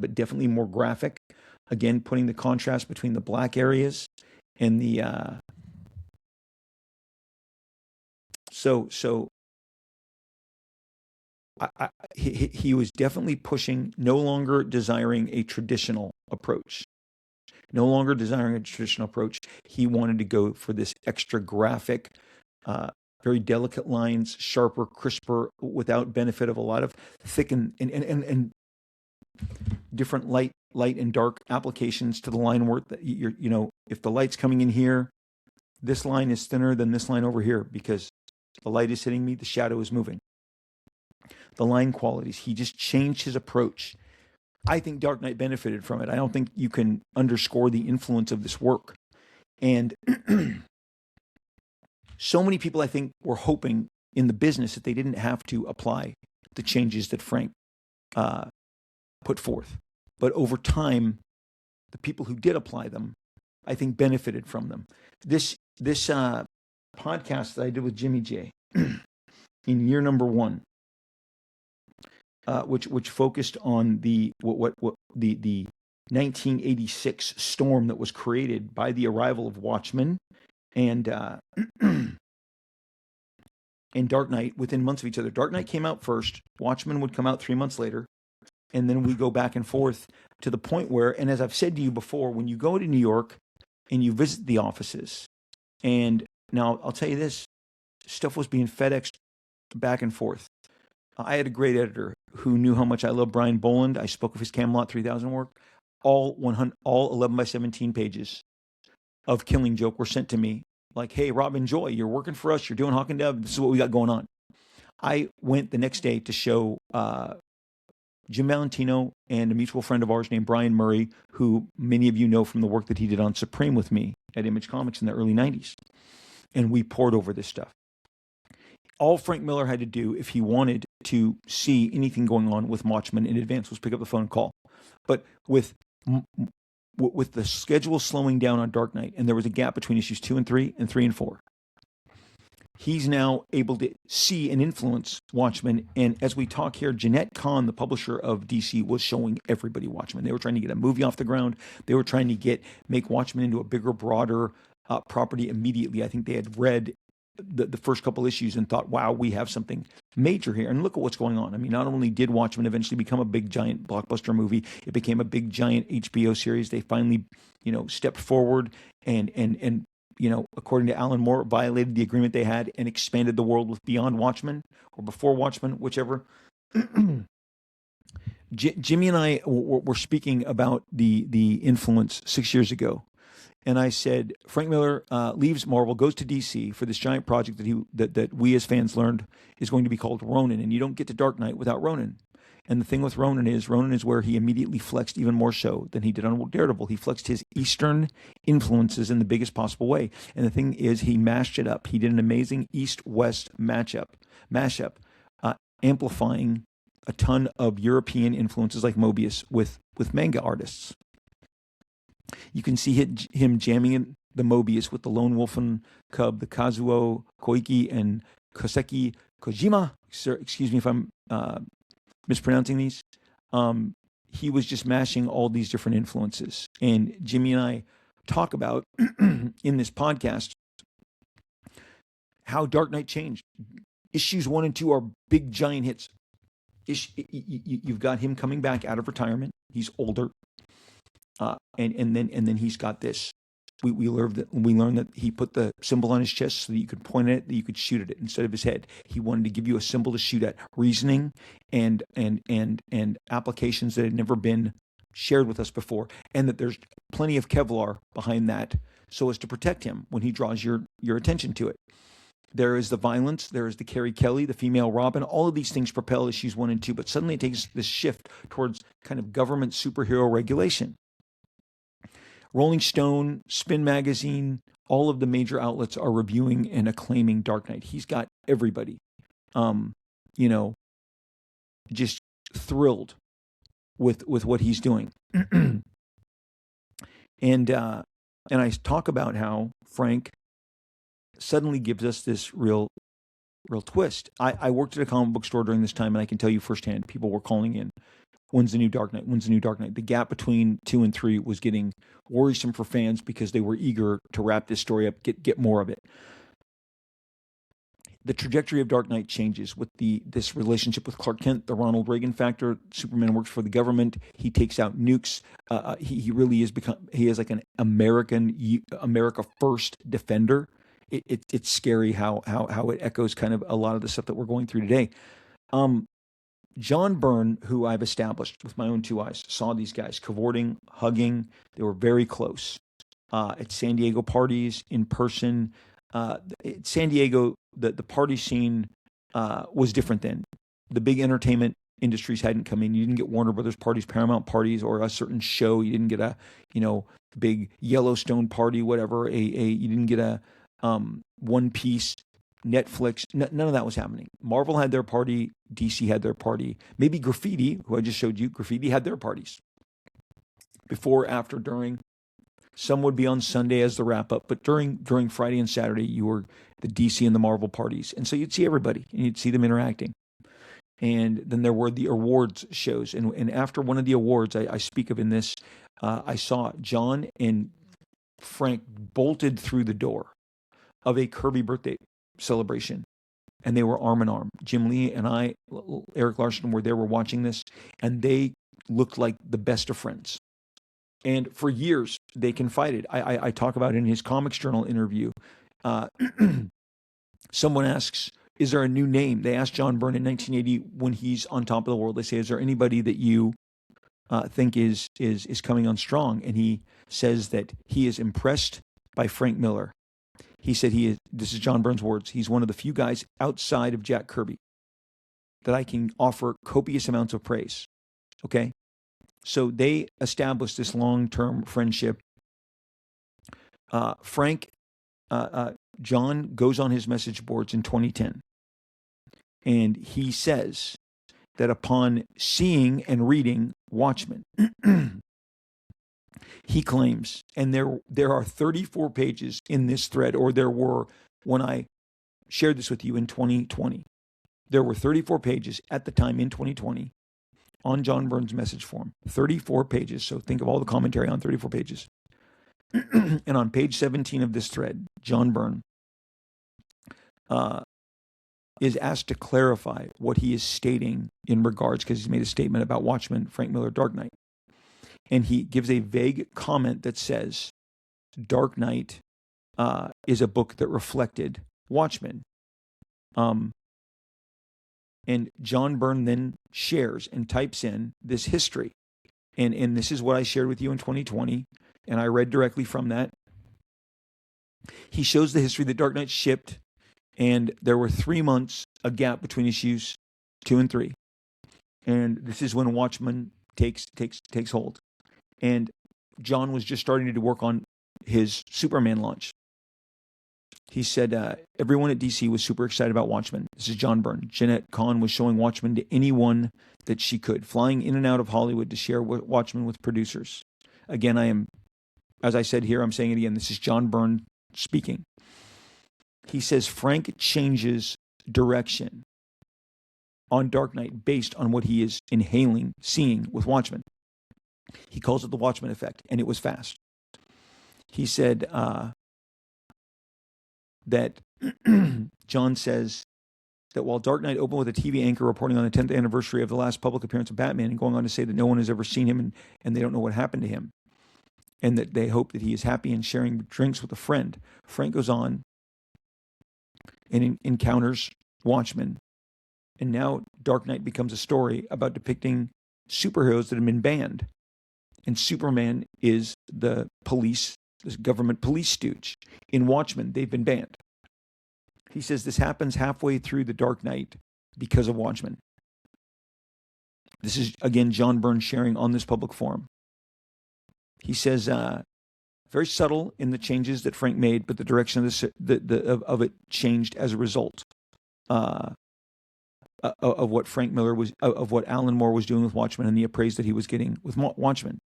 but definitely more graphic. Again, putting the contrast between the black areas and the he was definitely pushing, no longer desiring a traditional approach. He wanted to go for this extra graphic, very delicate lines, sharper, crisper, without benefit of a lot of thick and different light and dark applications to the line work. That if the light's coming in here, this line is thinner than this line over here because the light is hitting me, the shadow is moving. The line qualities, he just changed his approach. I think Dark Knight benefited from it. I don't think you can underscore the influence of this work. And so many people, I think, were hoping in the business that they didn't have to apply the changes that Frank put forth. But over time, the people who did apply them, I think, benefited from them. This podcast that I did with Jimmy J in year number 1, which focused on the 1986 storm that was created by the arrival of Watchmen and and Dark Knight within months of each other. Dark Knight came out first. Watchmen would come out 3 months later. And then we go back and forth to the point where, and as I've said to you before, when you go to New York and you visit the offices, And now I'll tell you this, stuff was being FedExed back and forth. I had a great editor who knew how much I love Brian Boland. I spoke of his Camelot 3000 work. All 11 by 17 pages of Killing Joke were sent to me. Like, hey, Robin Joy, you're working for us. You're doing Hawk and Dove. This is what we got going on. I went the next day to show Jim Valentino and a mutual friend of ours named Brian Murray, who many of you know from the work that he did on Supreme with me at Image Comics in the early 90s. And we poured over this stuff. All Frank Miller had to do, if he wanted to see anything going on with Watchmen in advance, was pick up the phone and call. But with the schedule slowing down on Dark Knight, and there was a gap between issues 2 and 3 and 3 and 4, he's now able to see and influence Watchmen. And as we talk here, Jeanette Kahn, the publisher of DC, was showing everybody Watchmen. They were trying to get a movie off the ground. They were trying to make Watchmen into a bigger, broader property immediately. I think they had read the first couple issues and thought, wow, we have something major here. And look at what's going on. I mean, not only did Watchmen eventually become a big, giant blockbuster movie, it became a big, giant HBO series. They finally, stepped forward and according to Alan Moore, violated the agreement they had and expanded the world with Beyond Watchmen or Before Watchmen, whichever. Jimmy and I were speaking about the influence 6 years ago. And I said, Frank Miller leaves Marvel, goes to DC for this giant project that we as fans learned is going to be called Ronin. And you don't get to Dark Knight without Ronin. And the thing with Ronin is where he immediately flexed even more so than he did on Daredevil. He flexed his Eastern influences in the biggest possible way. And the thing is, he mashed it up. He did an amazing East-West mashup, amplifying a ton of European influences like Mobius with manga artists. You can see him jamming in the Mobius with the Lone Wolf and Cub, the Kazuo Koike and Koseki Kojima. Sir, excuse me if I'm mispronouncing these. He was just mashing all these different influences. And Jimmy and I talk about in this podcast how Dark Knight changed. Issues 1 and 2 are big, giant hits. You've got him coming back out of retirement. He's older. And then he's got this. We learned that he put the symbol on his chest so that you could point at it, that you could shoot at it instead of his head. He wanted to give you a symbol to shoot at, reasoning and applications that had never been shared with us before, and that there's plenty of Kevlar behind that so as to protect him when he draws your attention to it. There is the violence, there is the Carrie Kelly, the female Robin. All of these things propel issues 1 and 2, but suddenly it takes this shift towards kind of government superhero regulation. Rolling Stone, Spin Magazine, all of the major outlets are reviewing and acclaiming Dark Knight. He's got everybody, just thrilled with what he's doing. And I talk about how Frank suddenly gives us this real twist. I worked at a comic book store during this time, and I can tell you firsthand, people were calling in. When's the new Dark Knight? When's the new Dark Knight? The gap between 2 and 3 was getting worrisome for fans because they were eager to wrap this story up, get more of it. The trajectory of Dark Knight changes with this relationship with Clark Kent, the Ronald Reagan factor. Superman works for the government. He takes out nukes. He really is like an America First defender. It's scary how it echoes kind of a lot of the stuff that we're going through today. John Byrne, who I've established with my own 2 eyes, saw these guys cavorting, hugging. They were very close at San Diego parties, in person. San Diego, the party scene was different then. The big entertainment industries hadn't come in. You didn't get Warner Brothers parties, Paramount parties, or a certain show. You didn't get a big Yellowstone party, whatever. You didn't get a One Piece, Netflix, none of that was happening. Marvel had their party, DC had their party. Maybe Graffiti, who I just showed you, Graffiti had their parties. Before, after, during. Some would be on Sunday as the wrap-up, but during Friday and Saturday, you were the DC and the Marvel parties. And so you'd see everybody, and you'd see them interacting. And then there were the awards shows. And after one of the awards, I speak of in this, I saw John and Frank bolted through the door of a Kirby birthday celebration, and they were arm in arm. Jim Lee and I, Eric Larson, were there, were watching this, and they looked like the best of friends. And for years, they confided. I talk about in his Comics Journal interview, Uh, someone asks, is there a new name? They asked John Byrne in 1980 when he's on top of the world. They say, is there anybody that you think is coming on strong? And he says that he is impressed by Frank Miller. He said this is John Byrne's words, he's one of the few guys outside of Jack Kirby that I can offer copious amounts of praise. Okay? So they established this long-term friendship. John goes on his message boards in 2010, and he says that upon seeing and reading Watchmen, he claims, and there are 34 pages in this thread, or there were when I shared this with you in 2020. There were 34 pages at the time in 2020 on John Byrne's message form. 34 pages. So think of all the commentary on 34 pages. And on page 17 of this thread, John Byrne is asked to clarify what he is stating in regards, because he's made a statement about Watchmen, Frank Miller, Dark Knight. And he gives a vague comment that says, Dark Knight is a book that reflected Watchmen. And John Byrne then shares and types in this history. And this is what I shared with you in 2020, and I read directly from that. He shows the history that Dark Knight shipped, and there were 3 months, a gap between issues 2 and 3. And this is when Watchmen takes hold. And John was just starting to work on his Superman launch. He said everyone at DC was super excited about Watchmen. This is John Byrne. Jeanette Kahn was showing Watchmen to anyone that she could, flying in and out of Hollywood to share Watchmen with producers. Again, as I said here, I'm saying it again. This is John Byrne speaking. He says Frank changes direction on Dark Knight based on what he is seeing with Watchmen. He calls it the Watchmen effect, and it was fast. He said that John says that while Dark Knight opened with a TV anchor reporting on the 10th anniversary of the last public appearance of Batman and going on to say that no one has ever seen him and they don't know what happened to him, and that they hope that he is happy and sharing drinks with a friend, Frank goes on and encounters Watchmen. And now Dark Knight becomes a story about depicting superheroes that have been banned. And Superman is the police, this government police stooge. In Watchmen, they've been banned. He says this happens halfway through the Dark Knight because of Watchmen. This is, again, John Byrne sharing on this public forum. He says, very subtle in the changes that Frank made, but the direction of it changed as a result of what Frank Miller was, of what Alan Moore was doing with Watchmen and the appraise that he was getting with Watchmen.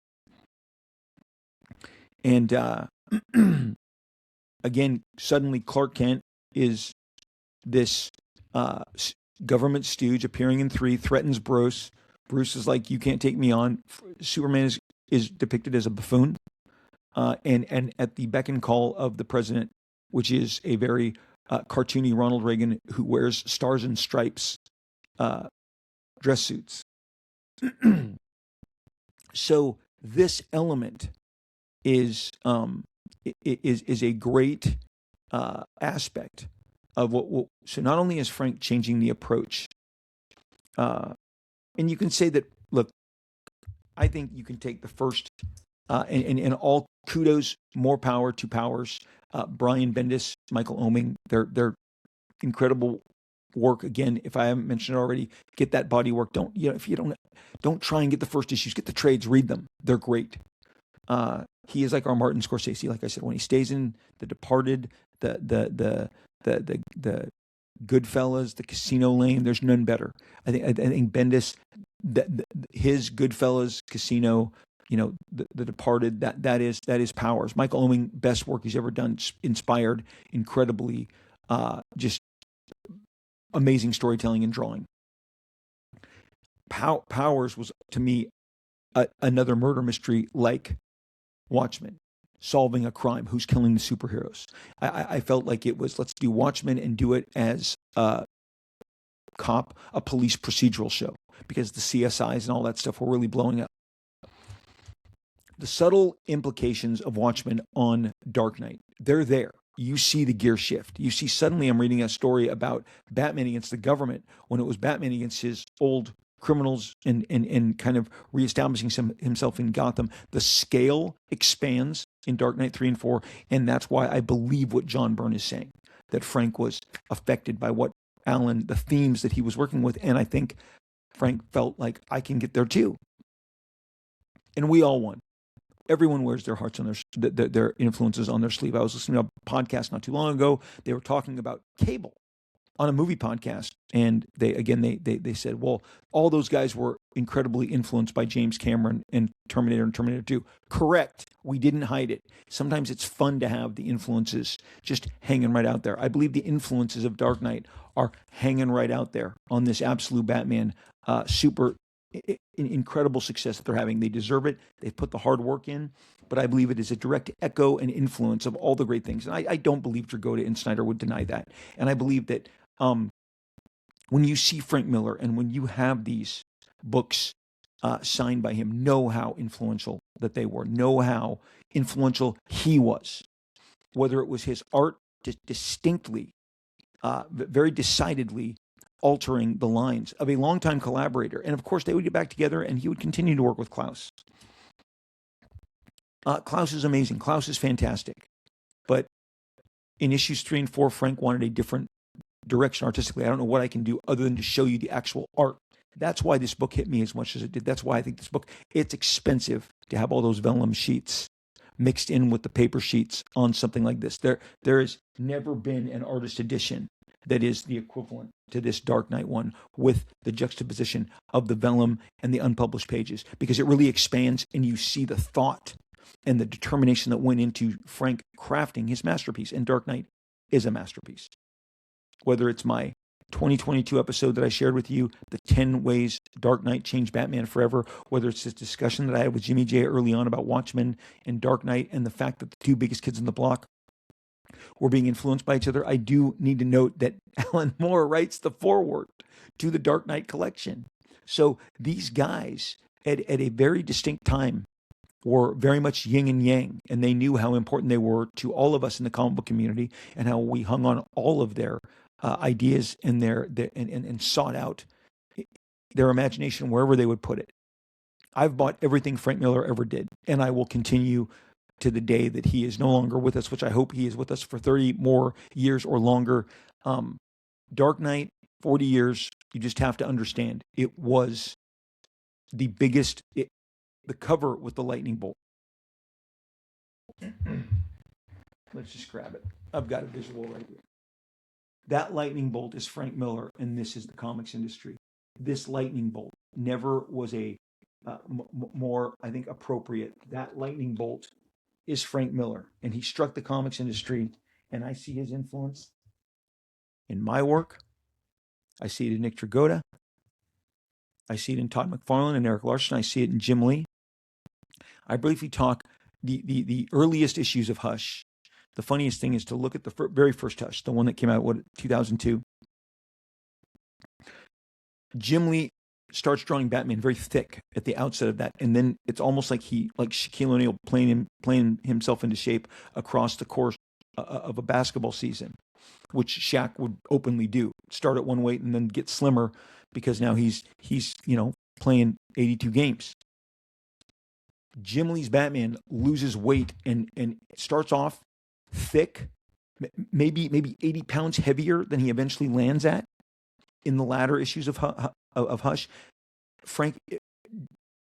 And again, suddenly Clark Kent is this government stooge appearing in 3, threatens Bruce. Bruce is like, you can't take me on. Superman is depicted as a buffoon, and at the beck and call of the president, which is a very cartoony Ronald Reagan who wears stars and stripes dress suits. So this element is a great aspect of what. So not only is Frank changing the approach, and you can say that. Look, I think you can take the first, and all kudos, more power to Powers, Brian Bendis, Michael Oeming. They're incredible work. Again, if I haven't mentioned it already, get that body work. If you don't try and get the first issues, get the trades, read them. They're great. He is like our Martin Scorsese. Like I said, when he stays in The Departed, the Goodfellas, the Casino Lane, there's none better. I think Bendis, his Goodfellas, Casino, the Departed, that is Powers. Michael Oeming, best work he's ever done. Inspired, incredibly, just amazing storytelling and drawing. Powers was, to me, another murder mystery like Watchmen, solving a crime. Who's killing the superheroes? I felt like it was, let's do Watchmen and do it as a police procedural show, because the CSIs and all that stuff were really blowing up. The subtle implications of Watchmen on Dark Knight, they're there. you see the gear shift. You see suddenly I'm reading a story about Batman against the government when it was Batman against his old criminals and kind of reestablishing himself in Gotham. The scale expands in Dark Knight 3 and 4, and that's why I believe what John Byrne is saying, that Frank was affected by what Alan, the themes that he was working with, and I think Frank felt like I can get there too. And we all won. Everyone wears their hearts on their influences on their sleeve. I was listening to a podcast not too long ago. They were talking about cable on a movie podcast, and they said, well, all those guys were incredibly influenced by James Cameron and Terminator and Terminator 2. Correct. We didn't hide it. Sometimes it's fun to have the influences just hanging right out there. I believe the influences of Dark Knight are hanging right out there on this absolute Batman super incredible success that they're having. They deserve it. They've put the hard work in, but I believe it is a direct echo and influence of all the great things. And I don't believe Dragotta and Snyder would deny that. And I believe that when you see Frank Miller and when you have these books signed by him, know how influential that they were, know how influential he was, whether it was his art distinctly, very decidedly altering the lines of a longtime collaborator. And of course, they would get back together and he would continue to work with Klaus. Klaus is amazing. Klaus is fantastic. But in issues 3 and 4, Frank wanted a different direction artistically. I don't know what I can do other than to show you the actual art. That's why this book hit me as much as it did. That's why I think this book, it's expensive to have all those vellum sheets mixed in with the paper sheets on something like this. There has never been an artist edition that is the equivalent to this Dark Knight one with the juxtaposition of the vellum and the unpublished pages, because it really expands and you see the thought and the determination that went into Frank crafting his masterpiece. And Dark Knight is a masterpiece. Whether it's my 2022 episode that I shared with you, the 10 ways Dark Knight changed Batman forever, whether it's this discussion that I had with Jimmy J early on about Watchmen and Dark Knight and the fact that the two biggest kids on the block were being influenced by each other, I do need to note that Alan Moore writes the foreword to the Dark Knight collection. So these guys at a very distinct time were very much yin and yang, and they knew how important they were to all of us in the comic book community and how we hung on all of their ideas and and sought out their imagination wherever they would put it. I've bought everything Frank Miller ever did, and I will continue to the day that he is no longer with us, which I hope he is with us for 30 more years or longer. Dark Knight, 40 years. You just have to understand it was the biggest, the cover with the lightning bolt. Let's just grab it. I've got a visual right here. That lightning bolt is Frank Miller, and this is the comics industry. This lightning bolt never was a more, I think, appropriate. That lightning bolt is Frank Miller, and he struck the comics industry, and I see his influence in my work. I see it in Nick Dragotta. I see it in Todd McFarlane and Eric Larson. I see it in Jim Lee. I briefly talk the earliest issues of Hush. The funniest thing is to look at the very first Hush, the one that came out, 2002. Jim Lee starts drawing Batman very thick at the outset of that, and then it's almost like Shaquille O'Neal playing himself into shape across the course of a basketball season, which Shaq would openly do. Start at one weight and then get slimmer because now he's playing 82 games. Jim Lee's Batman loses weight and starts off thick, maybe 80 pounds heavier than he eventually lands at in the latter issues of Hush.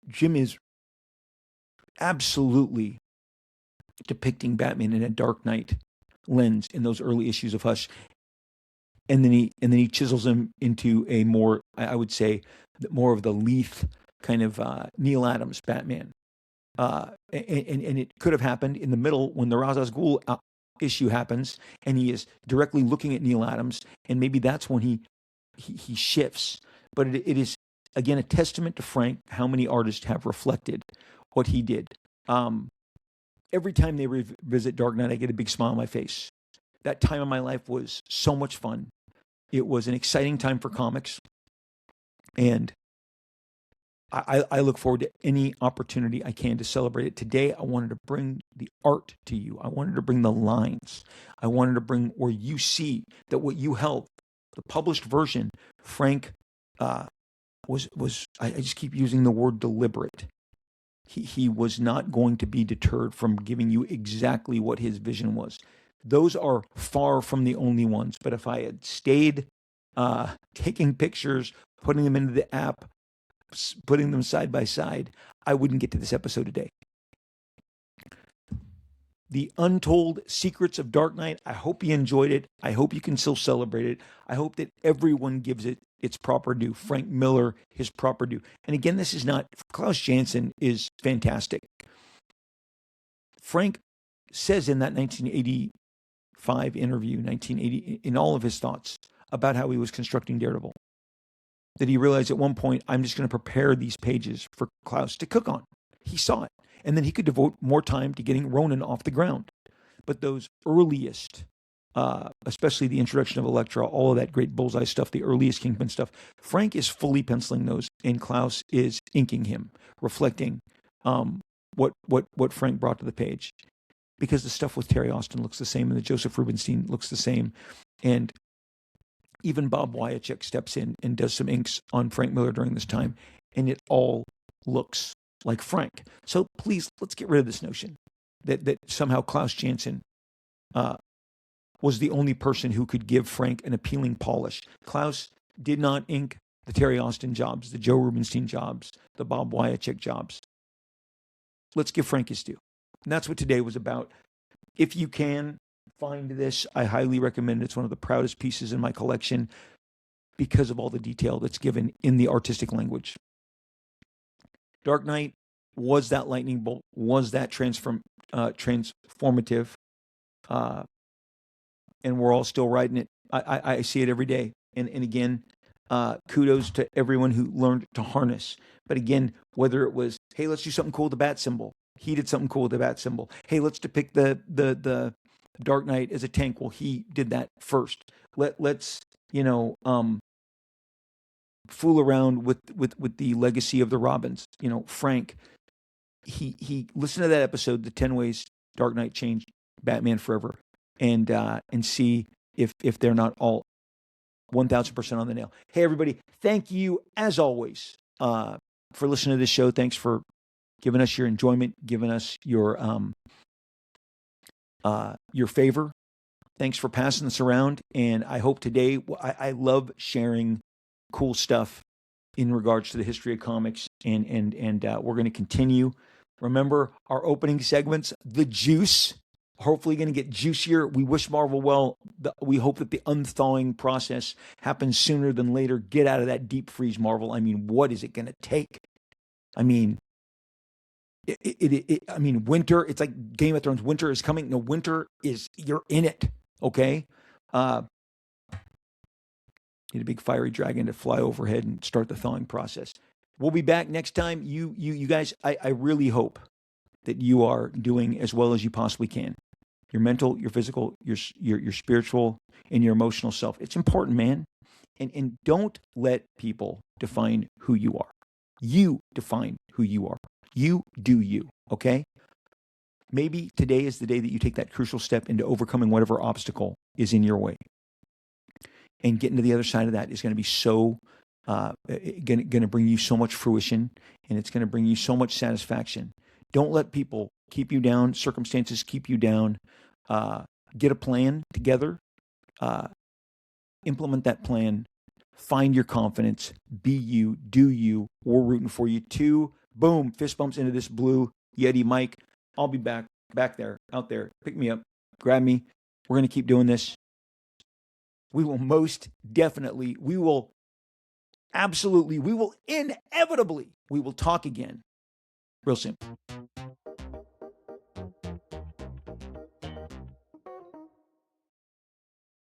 Jim is absolutely depicting Batman in a Dark Knight lens in those early issues of Hush, and then he chisels him into a more, I would say, more of the Leith kind of Neil Adams Batman. And it could have happened in the middle when the Ra's al Ghul issue happens, and he is directly looking at Neil Adams, and maybe that's when he shifts. But it is, again, a testament to Frank how many artists have reflected what he did. Every time they revisit Dark Knight, I get a big smile on my face. That time of my life was so much fun. It was an exciting time for comics, and I look forward to any opportunity I can to celebrate it. Today, I wanted to bring the art to you. I wanted to bring the lines. I wanted to bring where you see that what you held, the published version, Frank uh, was I just keep using the word deliberate. He was not going to be deterred from giving you exactly what his vision was. Those are far from the only ones. But if I had stayed taking pictures, putting them into the app, putting them side by side, I wouldn't get to this episode today. The Untold Secrets of Dark Knight. I hope you enjoyed it. I hope you can still celebrate it. I hope that everyone gives it its proper due. Frank Miller, his proper due. And again, this is not, Klaus Janson is fantastic. Frank says in that 1985 interview, 1980, in all of his thoughts about how he was constructing Daredevil, that he realized at one point, I'm just going to prepare these pages for Klaus to cook on. He saw it. And then he could devote more time to getting Ronin off the ground. But those earliest, especially the introduction of Elektra, all of that great Bullseye stuff, the earliest Kingpin stuff, Frank is fully penciling those, and Klaus is inking him, reflecting what Frank brought to the page. Because the stuff with Terry Austin looks the same, and the Joseph Rubinstein looks the same. And even Bob Wyacek steps in and does some inks on Frank Miller during this time, and it all looks like Frank. So please, let's get rid of this notion that somehow Klaus Janson was the only person who could give Frank an appealing polish. Klaus did not ink the Terry Austin jobs, the Joe Rubinstein jobs, the Bob Wyacek jobs. Let's give Frank his due. And that's what today was about. If you can find this, I highly recommend it. It's one of the proudest pieces in my collection because of all the detail that's given in the artistic language. Dark Knight was that lightning bolt, was that transformative, and we're all still riding it. I see it every day. And again, kudos to everyone who learned to harness. But again, whether it was, hey, let's do something cool with the bat symbol. He did something cool with the bat symbol. Hey, let's depict the Dark Knight as a tank. Well, he did that first. Let's fool around with the legacy of the Robins. Frank, he listened to that episode, the 10 Ways Dark Knight Changed Batman Forever, and see if they're not all 1,000% on the nail. Hey, everybody, thank you as always for listening to this show. Thanks for giving us your enjoyment, giving us your favor. Thanks for passing this around, and I hope today, I love sharing cool stuff in regards to the history of comics, and we're going to continue. Remember our opening segments, the juice, hopefully going to get juicier. We wish Marvel well. We hope that the unthawing process happens sooner than later. Get out of that deep freeze, Marvel. I mean, what is it going to take? I mean, winter, it's like Game of Thrones. Winter is coming. No, winter is, you're in it. Okay. Need a big fiery dragon to fly overhead and start the thawing process. We'll be back next time. You guys, I really hope that you are doing as well as you possibly can. Your mental, your physical, your spiritual, and your emotional self. It's important, man. And don't let people define who you are. You define who you are. You do you, okay? Maybe today is the day that you take that crucial step into overcoming whatever obstacle is in your way. And getting to the other side of that is going to be so, going to bring you so much fruition, and it's going to bring you so much satisfaction. Don't let people keep you down, circumstances keep you down. Get a plan together, implement that plan, find your confidence, be you, do you. We're rooting for you too. Boom, fist bumps into this blue Yeti mic. I'll be back there, out there. Pick me up, grab me. We're going to keep doing this. We will most definitely, we will inevitably, we will talk again real soon.